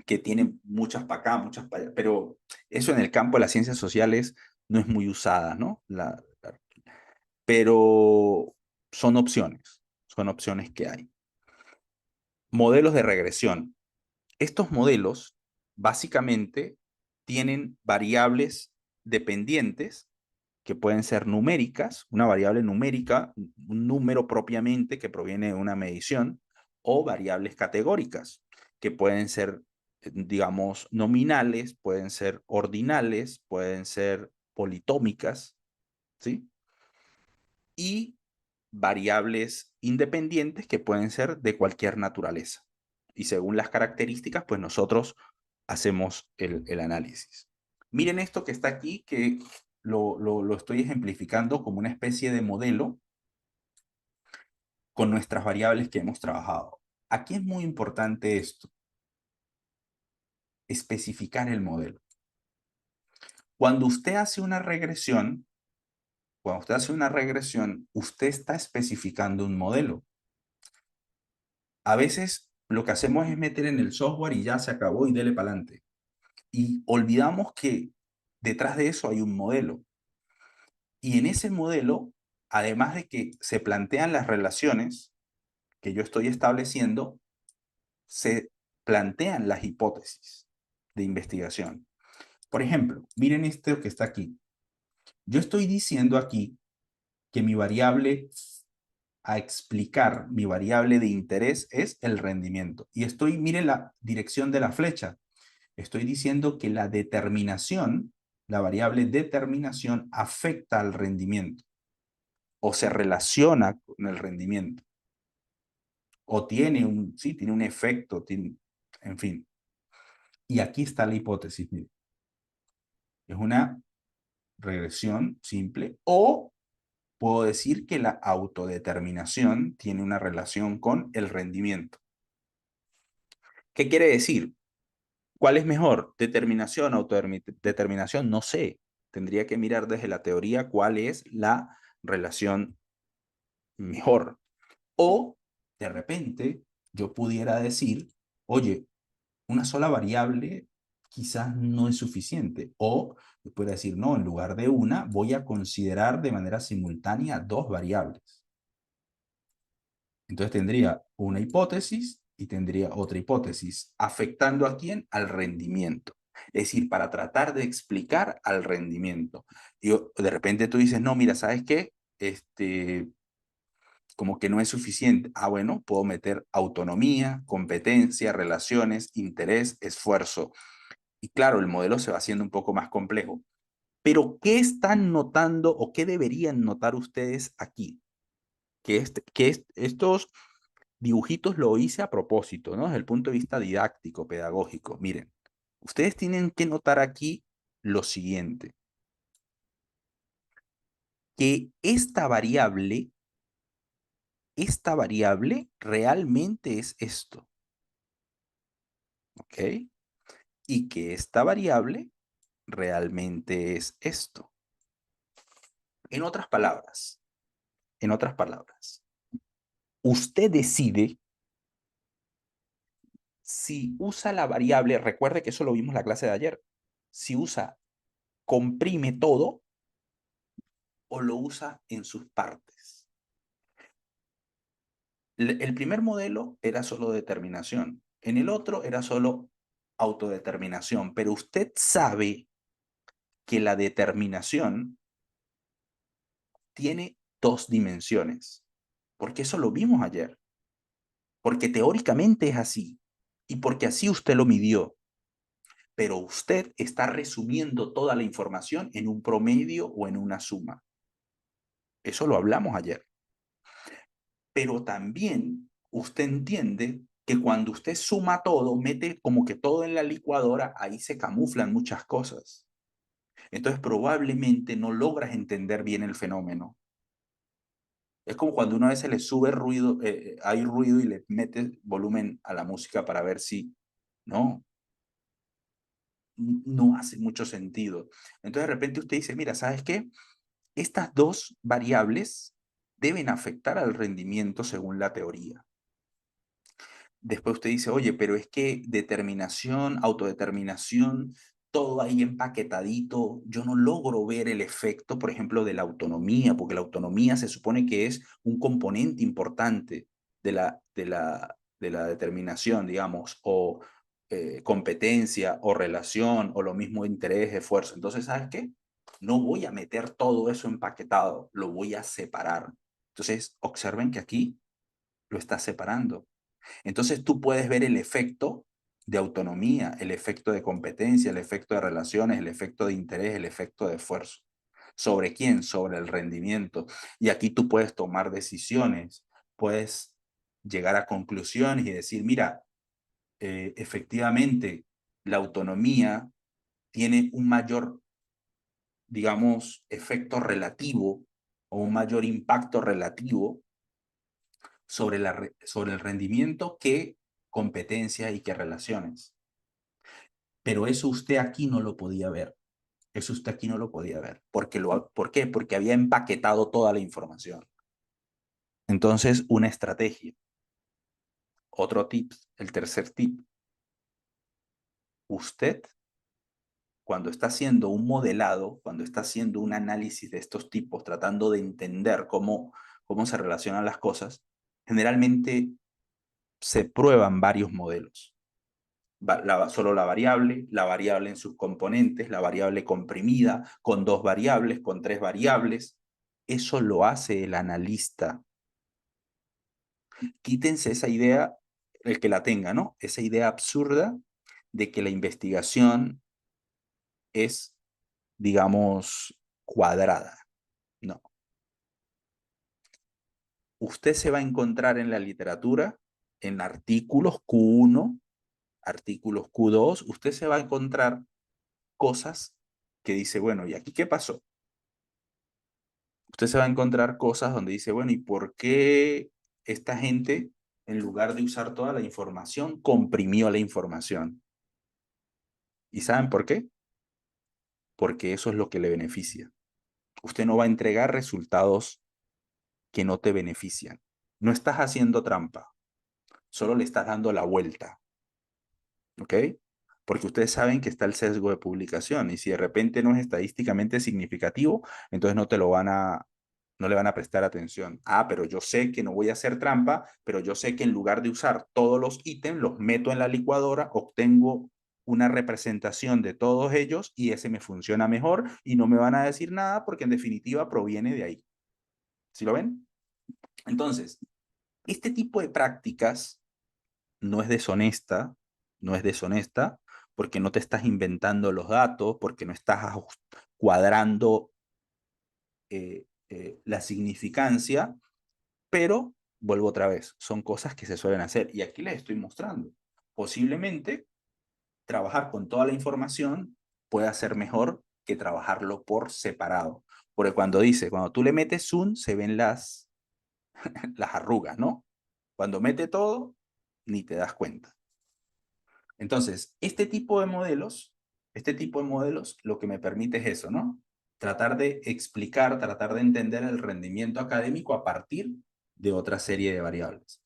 que tienen muchas para acá, muchas para allá, pero eso en el campo de las ciencias sociales no es muy usada, ¿no? Pero son opciones que hay. Modelos de regresión. Estos modelos básicamente tienen variables dependientes que pueden ser numéricas, una variable numérica, un número propiamente que proviene de una medición, o variables categóricas, que pueden ser, digamos, nominales, pueden ser ordinales, pueden ser politómicas, ¿sí? Y variables independientes que pueden ser de cualquier naturaleza. Y según las características, pues nosotros hacemos el análisis. Miren esto que está aquí, que lo estoy ejemplificando como una especie de modelo con nuestras variables que hemos trabajado. Aquí es muy importante esto, especificar el modelo. Cuando usted hace una regresión, usted está especificando un modelo. A veces lo que hacemos es meter en el software y ya se acabó y dele para adelante. Y olvidamos que detrás de eso hay un modelo. Y en ese modelo, además de que se plantean las relaciones que yo estoy estableciendo, se plantean las hipótesis de investigación. Por ejemplo, miren esto que está aquí. Yo estoy diciendo aquí que mi variable a explicar, mi variable de interés es el rendimiento. Y miren la dirección de la flecha. Estoy diciendo que la determinación, la variable determinación afecta al rendimiento o se relaciona con el rendimiento o tiene un efecto, en fin. Y aquí está la hipótesis. Mire. Es una regresión simple o puedo decir que la autodeterminación tiene una relación con el rendimiento. ¿Qué quiere decir? ¿Cuál es mejor? ¿Determinación, autodeterminación? No sé. Tendría que mirar desde la teoría cuál es la relación mejor. O, de repente, yo pudiera decir, oye, una sola variable quizás no es suficiente. O yo puedo decir, no, en lugar de una, voy a considerar de manera simultánea dos variables. Entonces tendría una hipótesis y tendría otra hipótesis, afectando a quién, al rendimiento. Es decir, para tratar de explicar al rendimiento. Y de repente tú dices, no, mira, ¿sabes qué? Como que no es suficiente. Ah, bueno, puedo meter autonomía, competencia, relaciones, interés, esfuerzo. Y claro, el modelo se va haciendo un poco más complejo. Pero, ¿qué están notando o qué deberían notar ustedes aquí? Que estos dibujitos lo hice a propósito, ¿no? Desde el punto de vista didáctico, pedagógico. Miren, ustedes tienen que notar aquí lo siguiente, que esta variable realmente es esto, ¿ok? Y que esta variable realmente es esto. En otras palabras, usted decide si usa la variable, recuerde que eso lo vimos en la clase de ayer, si usa comprime todo o lo usa en sus partes. El primer modelo era solo determinación, en el otro era solo autodeterminación, pero usted sabe que la determinación tiene dos dimensiones, porque eso lo vimos ayer, porque teóricamente es así y porque así usted lo midió, pero usted está resumiendo toda la información en un promedio o en una suma. Eso lo hablamos ayer. Pero también usted entiende que cuando usted suma todo, mete como que todo en la licuadora, ahí se camuflan muchas cosas. Entonces probablemente no logras entender bien el fenómeno. Es como cuando uno a veces le sube ruido, hay ruido y le mete volumen a la música para ver si, no, no hace mucho sentido. Entonces de repente usted dice, mira, ¿sabes qué? Estas dos variables deben afectar al rendimiento según la teoría. después usted dice, oye, pero es que determinación, autodeterminación, todo ahí empaquetadito, yo no logro ver el efecto, por ejemplo, de la autonomía, porque la autonomía se supone que es un componente importante de la determinación, digamos, o competencia, o relación, o lo mismo interés, esfuerzo. Entonces, ¿sabes qué? No voy a meter todo eso empaquetado, lo voy a separar. Entonces, observen que aquí lo está separando. Entonces tú puedes ver el efecto de autonomía, el efecto de competencia, el efecto de relaciones, el efecto de interés, el efecto de esfuerzo. ¿Sobre quién? Sobre el rendimiento. Y aquí tú puedes tomar decisiones, puedes llegar a conclusiones y decir, mira, efectivamente, la autonomía tiene un mayor, digamos, efecto relativo o un mayor impacto relativo sobre el rendimiento que competencia y que relaciones. Pero eso usted aquí no lo podía ver. Eso usted aquí no lo podía ver. ¿Por qué? Porque había empaquetado toda la información. Entonces, una estrategia. Otro tip, el tercer tip. Usted, cuando está haciendo un modelado, cuando está haciendo un análisis de estos tipos, tratando de entender cómo se relacionan las cosas, generalmente se prueban varios modelos. Solo la variable en sus componentes, la variable comprimida, con 2 variables, con 3 variables. Eso lo hace el analista. Quítense esa idea, el que la tenga, ¿no? Esa idea absurda de que la investigación es, digamos, cuadrada. No. Usted se va a encontrar en la literatura, en artículos Q1, artículos Q2, usted se va a encontrar cosas que dice, bueno, ¿y aquí qué pasó? Usted se va a encontrar cosas donde dice, bueno, ¿y por qué esta gente, en lugar de usar toda la información, comprimió la información? ¿Y saben por qué? Porque eso es lo que le beneficia. Usted no va a entregar resultados que no te benefician. No estás haciendo trampa, solo le estás dando la vuelta, ¿ok? Porque ustedes saben que está el sesgo de publicación y si de repente no es estadísticamente significativo, entonces no le van a prestar atención. Ah, pero yo sé que no voy a hacer trampa, pero yo sé que en lugar de usar todos los ítems, los meto en la licuadora, obtengo una representación de todos ellos y ese me funciona mejor y no me van a decir nada porque en definitiva proviene de ahí. ¿Sí lo ven? Entonces, este tipo de prácticas no es deshonesta, no es deshonesta, porque no te estás inventando los datos, porque no estás cuadrando la significancia, pero vuelvo otra vez, son cosas que se suelen hacer y aquí les estoy mostrando. Posiblemente trabajar con toda la información pueda ser mejor que trabajarlo por separado. Porque cuando tú le metes zoom, se ven las arrugas, ¿no? Cuando mete todo, ni te das cuenta. Entonces, este tipo de modelos, lo que me permite es eso, ¿no? Tratar de explicar, tratar de entender el rendimiento académico a partir de otra serie de variables.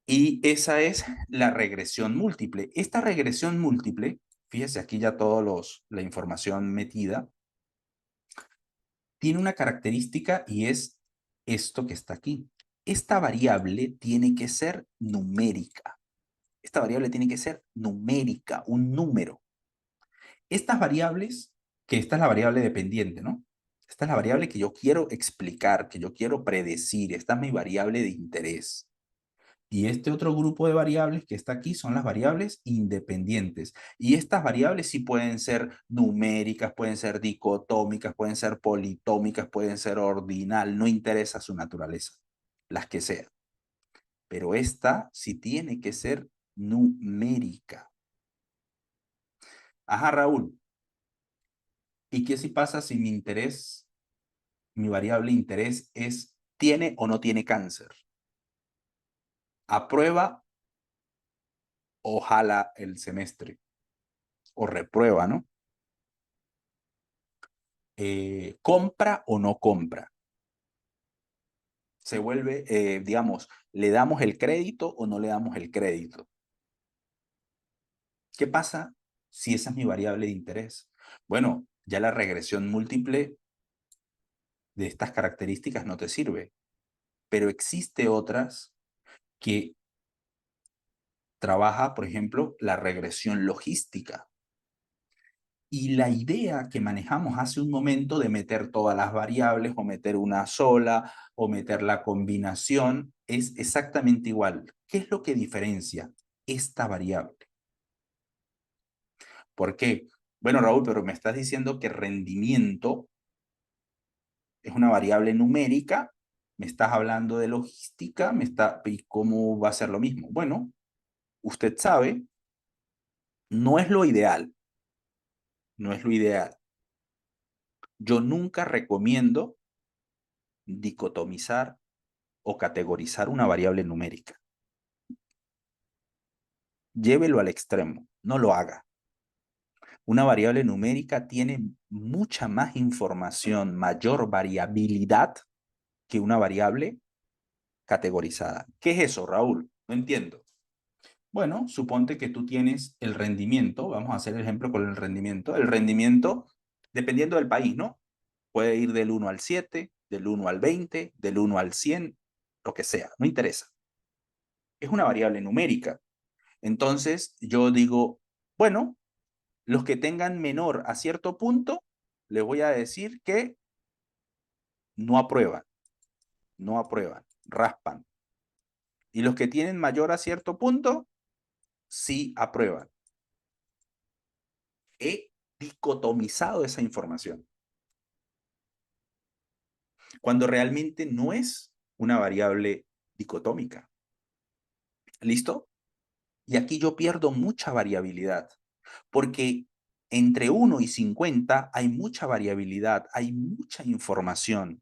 Y esa es la regresión múltiple. Esta regresión múltiple, fíjese aquí ya la información metida, tiene una característica y es esto que está aquí. Esta variable tiene que ser numérica. Esta variable tiene que ser numérica, un número. Estas variables, que esta es la variable dependiente, ¿no? Esta es la variable que yo quiero explicar, que yo quiero predecir. Esta es mi variable de interés. Y este otro grupo de variables que está aquí son las variables independientes. Y estas variables sí pueden ser numéricas, pueden ser dicotómicas, pueden ser politómicas, pueden ser ordinal, no interesa su naturaleza, las que sean. Pero esta sí tiene que ser numérica. Ajá, Raúl. ¿Y qué si pasa si mi variable interés tiene o no tiene cáncer? ¿Aprueba o jala el semestre? ¿O reprueba, no? ¿Compra o no compra? Se vuelve, digamos, ¿le damos el crédito o no le damos el crédito? ¿Qué pasa si esa es mi variable de interés? Bueno, ya la regresión múltiple de estas características no te sirve, pero existe otras que trabaja, por ejemplo, la regresión logística. Y la idea que manejamos hace un momento de meter todas las variables o meter una sola o meter la combinación es exactamente igual. ¿Qué es lo que diferencia esta variable? ¿Por qué? Bueno, Raúl, pero me estás diciendo que rendimiento es una variable numérica, me estás hablando de logística, ¿y cómo va a ser lo mismo? Bueno, usted sabe, no es lo ideal, no es lo ideal. Yo nunca recomiendo dicotomizar o categorizar una variable numérica. Llévelo al extremo, no lo haga. Una variable numérica tiene mucha más información, mayor variabilidad que una variable categorizada. ¿Qué es eso, Raúl? No entiendo. Bueno, suponte que tú tienes el rendimiento, vamos a hacer el ejemplo con el rendimiento. El rendimiento, dependiendo del país, ¿no? Puede ir del 1 al 7, del 1 al 20, del 1 al 100, lo que sea, no interesa. Es una variable numérica. Entonces, yo digo, bueno, los que tengan menor a cierto punto, les voy a decir que no aprueban, no aprueban, raspan. Y los que tienen mayor a cierto punto, sí aprueban. He dicotomizado esa información, cuando realmente no es una variable dicotómica. ¿Listo? Y aquí yo pierdo mucha variabilidad, porque entre 1 y 50 hay mucha variabilidad, hay mucha información.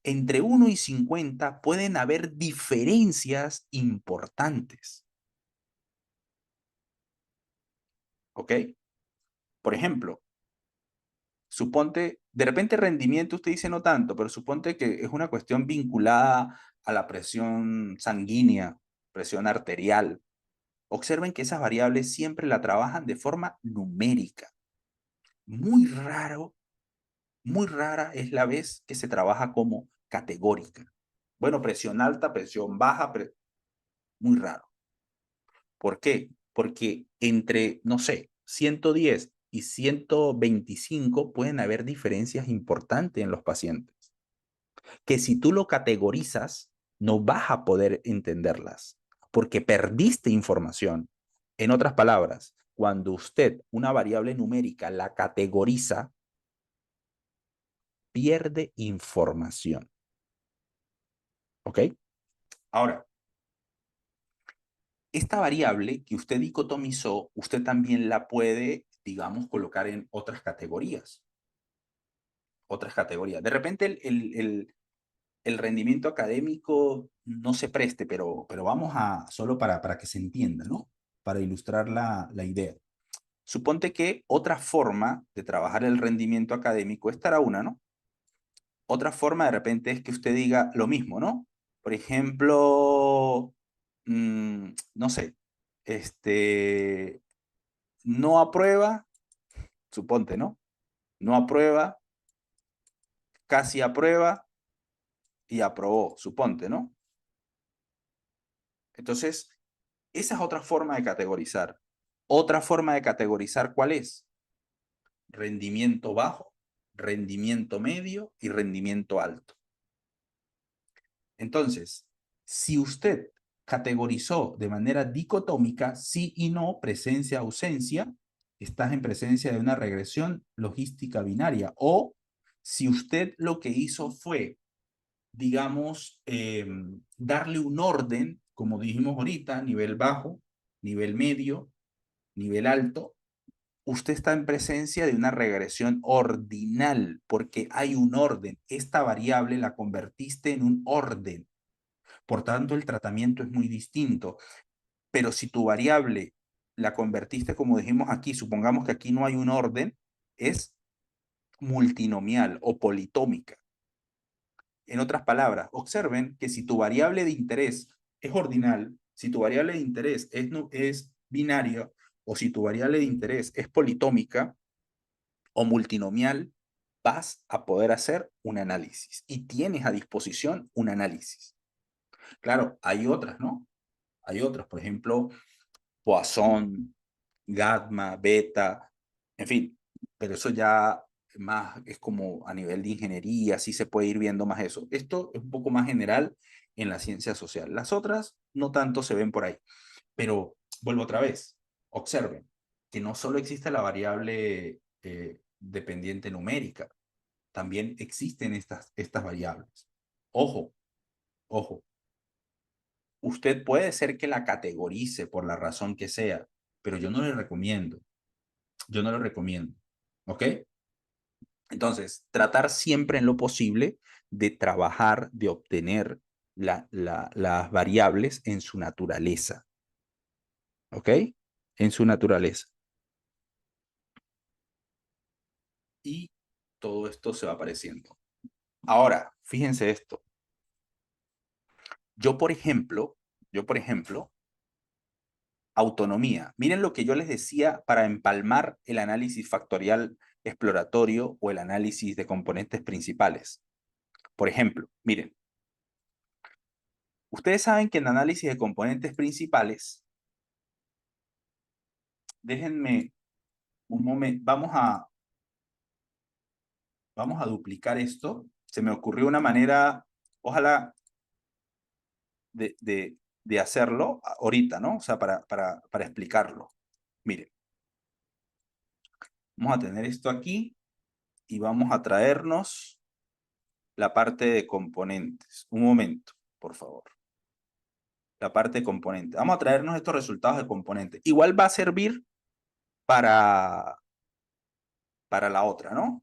Entre 1 y 50 pueden haber diferencias importantes. ¿Ok? Por ejemplo, suponte, de repente rendimiento usted dice no tanto, pero suponte que es una cuestión vinculada a la presión sanguínea, presión arterial. Observen que esas variables siempre la trabajan de forma numérica. Muy raro, muy rara es la vez que se trabaja como categórica. Bueno, presión alta, presión baja, muy raro. ¿Por qué? Porque entre, no sé, 110 y 125 pueden haber diferencias importantes en los pacientes, que si tú lo categorizas, no vas a poder entenderlas, porque perdiste información. En otras palabras, cuando usted una variable numérica la categoriza, pierde información. ¿Ok? Ahora, esta variable que usted dicotomizó, usted también la puede, digamos, colocar en otras categorías. Otras categorías. De repente el rendimiento académico no se preste, pero vamos a, solo para que se entienda, ¿no? Para ilustrar la idea. Suponte que otra forma de trabajar el rendimiento académico, esta era una, ¿no? Otra forma de repente es que usted diga lo mismo, ¿no? Por ejemplo, no sé, no aprueba, suponte, ¿no? No aprueba, casi aprueba y aprobó, suponte, ¿no? Entonces, esa es otra forma de categorizar. Otra forma de categorizar, ¿cuál es? Rendimiento bajo, rendimiento medio y rendimiento alto. Entonces, si usted categorizó de manera dicotómica, sí y no, presencia, ausencia, estás en presencia de una regresión logística binaria. O si usted lo que hizo fue, digamos, darle un orden, como dijimos ahorita, nivel bajo, nivel medio, nivel alto, usted está en presencia de una regresión ordinal, porque hay un orden. Esta variable la convertiste en un orden. Por tanto, el tratamiento es muy distinto. Pero si tu variable la convertiste, como dijimos aquí, supongamos que aquí no hay un orden, es multinomial o politómica. En otras palabras, observen que si tu variable de interés es ordinal, si tu variable de interés es binaria, o si tu variable de interés es politómica o multinomial, vas a poder hacer un análisis y tienes a disposición un análisis. Claro, hay otras, ¿no? Hay otras, por ejemplo, Poisson, gamma, beta, en fin, pero eso ya más es como a nivel de ingeniería, sí se puede ir viendo más eso. Esto es un poco más general en la ciencia social. Las otras no tanto se ven por ahí, pero vuelvo otra vez, observen que no solo existe la variable dependiente numérica, también existen estas variables. Ojo, ojo, usted puede ser que la categorice por la razón que sea, pero yo no le recomiendo. Yo no lo recomiendo. ¿Ok? Entonces, tratar siempre en lo posible de trabajar, de obtener las variables en su naturaleza. ¿Ok? En su naturaleza. Y todo esto se va apareciendo. Ahora, fíjense esto. Yo, por ejemplo, autonomía. Miren lo que yo les decía para empalmar el análisis factorial exploratorio o el análisis de componentes principales. Por ejemplo, miren, ustedes saben que en análisis de componentes principales, déjenme un momento, vamos a duplicar esto. Se me ocurrió una manera, ojalá, de hacerlo ahorita, ¿no? O sea, para explicarlo. Miren, vamos a tener esto aquí y vamos a traernos la parte de componentes. Un momento, por favor. La parte de componentes. Vamos a traernos estos resultados de componentes. Igual va a servir para, para la otra, ¿no?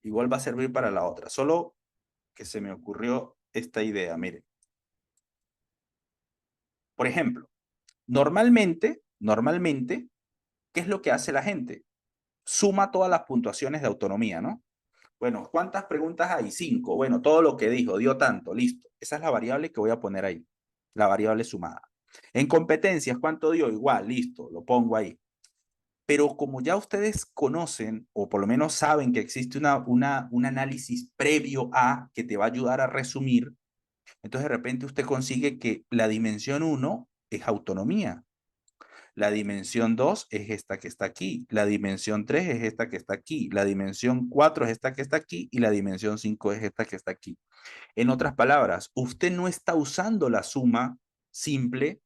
Igual va a servir para la otra. Solo que se me ocurrió esta idea, miren. Por ejemplo, normalmente, ¿qué es lo que hace la gente? Suma todas las puntuaciones de autonomía, ¿no? Bueno, ¿cuántas preguntas hay? 5. Bueno, todo lo que dijo, dio tanto, listo. Esa es la variable que voy a poner ahí, la variable sumada. En competencias, ¿cuánto dio? Igual, listo, lo pongo ahí. Pero como ya ustedes conocen, o por lo menos saben que existe un análisis previo a que te va a ayudar a resumir, entonces de repente usted consigue que la dimensión 1 es autonomía, la dimensión 2 es esta que está aquí, la dimensión 3 es esta que está aquí, la dimensión 4 es esta que está aquí y la dimensión 5 es esta que está aquí. En otras palabras, usted no está usando la suma simple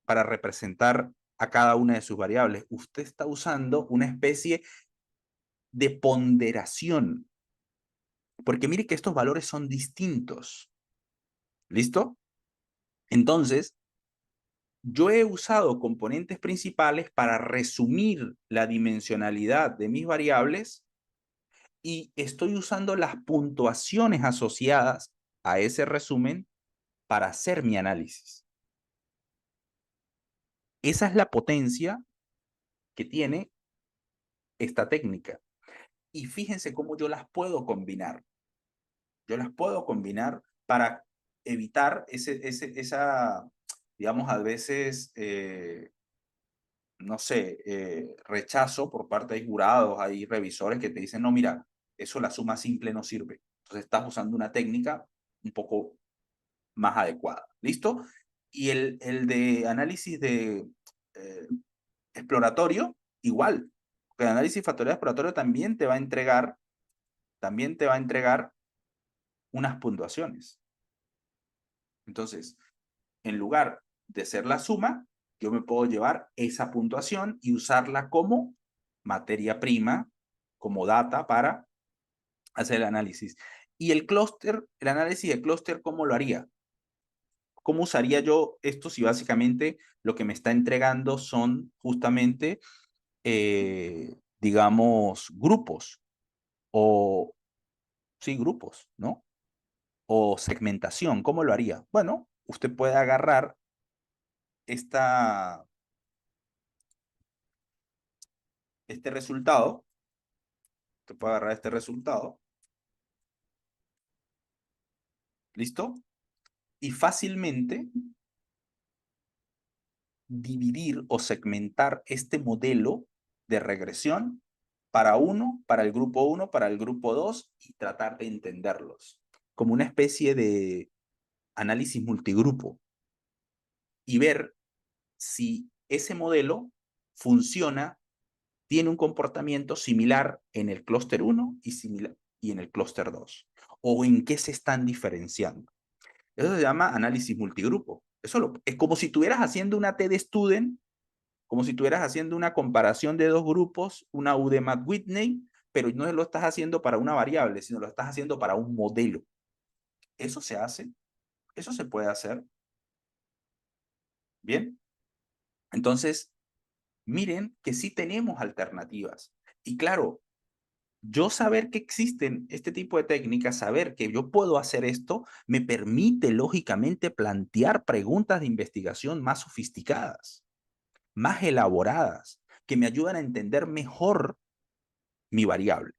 para representar a cada una de sus variables. Usted está usando una especie de ponderación, porque mire que estos valores son distintos. ¿Listo? Entonces, yo he usado componentes principales para resumir la dimensionalidad de mis variables y estoy usando las puntuaciones asociadas a ese resumen para hacer mi análisis. Esa es la potencia que tiene esta técnica. Y fíjense cómo yo las puedo combinar. Yo las puedo combinar para evitar esa, digamos, a veces, no sé, rechazo por parte de jurados, hay revisores que te dicen, no, mira, eso la suma simple no sirve. Entonces estás usando una técnica un poco más adecuada. ¿Listo? Y el de análisis de eh, exploratorio, igual. El análisis factorial exploratorio también te va a entregar unas puntuaciones. Entonces, en lugar de ser la suma, yo me puedo llevar esa puntuación y usarla como materia prima, como data para hacer el análisis. Y el clúster, el análisis de clúster, ¿cómo lo haría? ¿Cómo usaría yo esto si básicamente lo que me está entregando son justamente, digamos, grupos o, sí, grupos, ¿no? O segmentación, ¿cómo lo haría? Bueno, usted puede agarrar esta, este resultado, usted puede agarrar este resultado ¿Listo? Y fácilmente dividir o segmentar este modelo de regresión para el grupo 1, para el grupo 2 y tratar de entenderlos como una especie de análisis multigrupo y ver si ese modelo funciona, tiene un comportamiento similar en el clúster 1 y en el clúster 2, o en qué se están diferenciando. Eso se llama análisis multigrupo. Es como si estuvieras haciendo una TD Student, como si estuvieras haciendo una comparación de dos grupos, una U de Matt-Whitney, pero no lo estás haciendo para una variable, sino lo estás haciendo para un modelo. Eso se hace, eso se puede hacer. Bien, entonces, miren que sí tenemos alternativas. Y claro, yo saber que existen este tipo de técnicas, saber que yo puedo hacer esto, me permite lógicamente plantear preguntas de investigación más sofisticadas, más elaboradas, que me ayudan a entender mejor mi variable.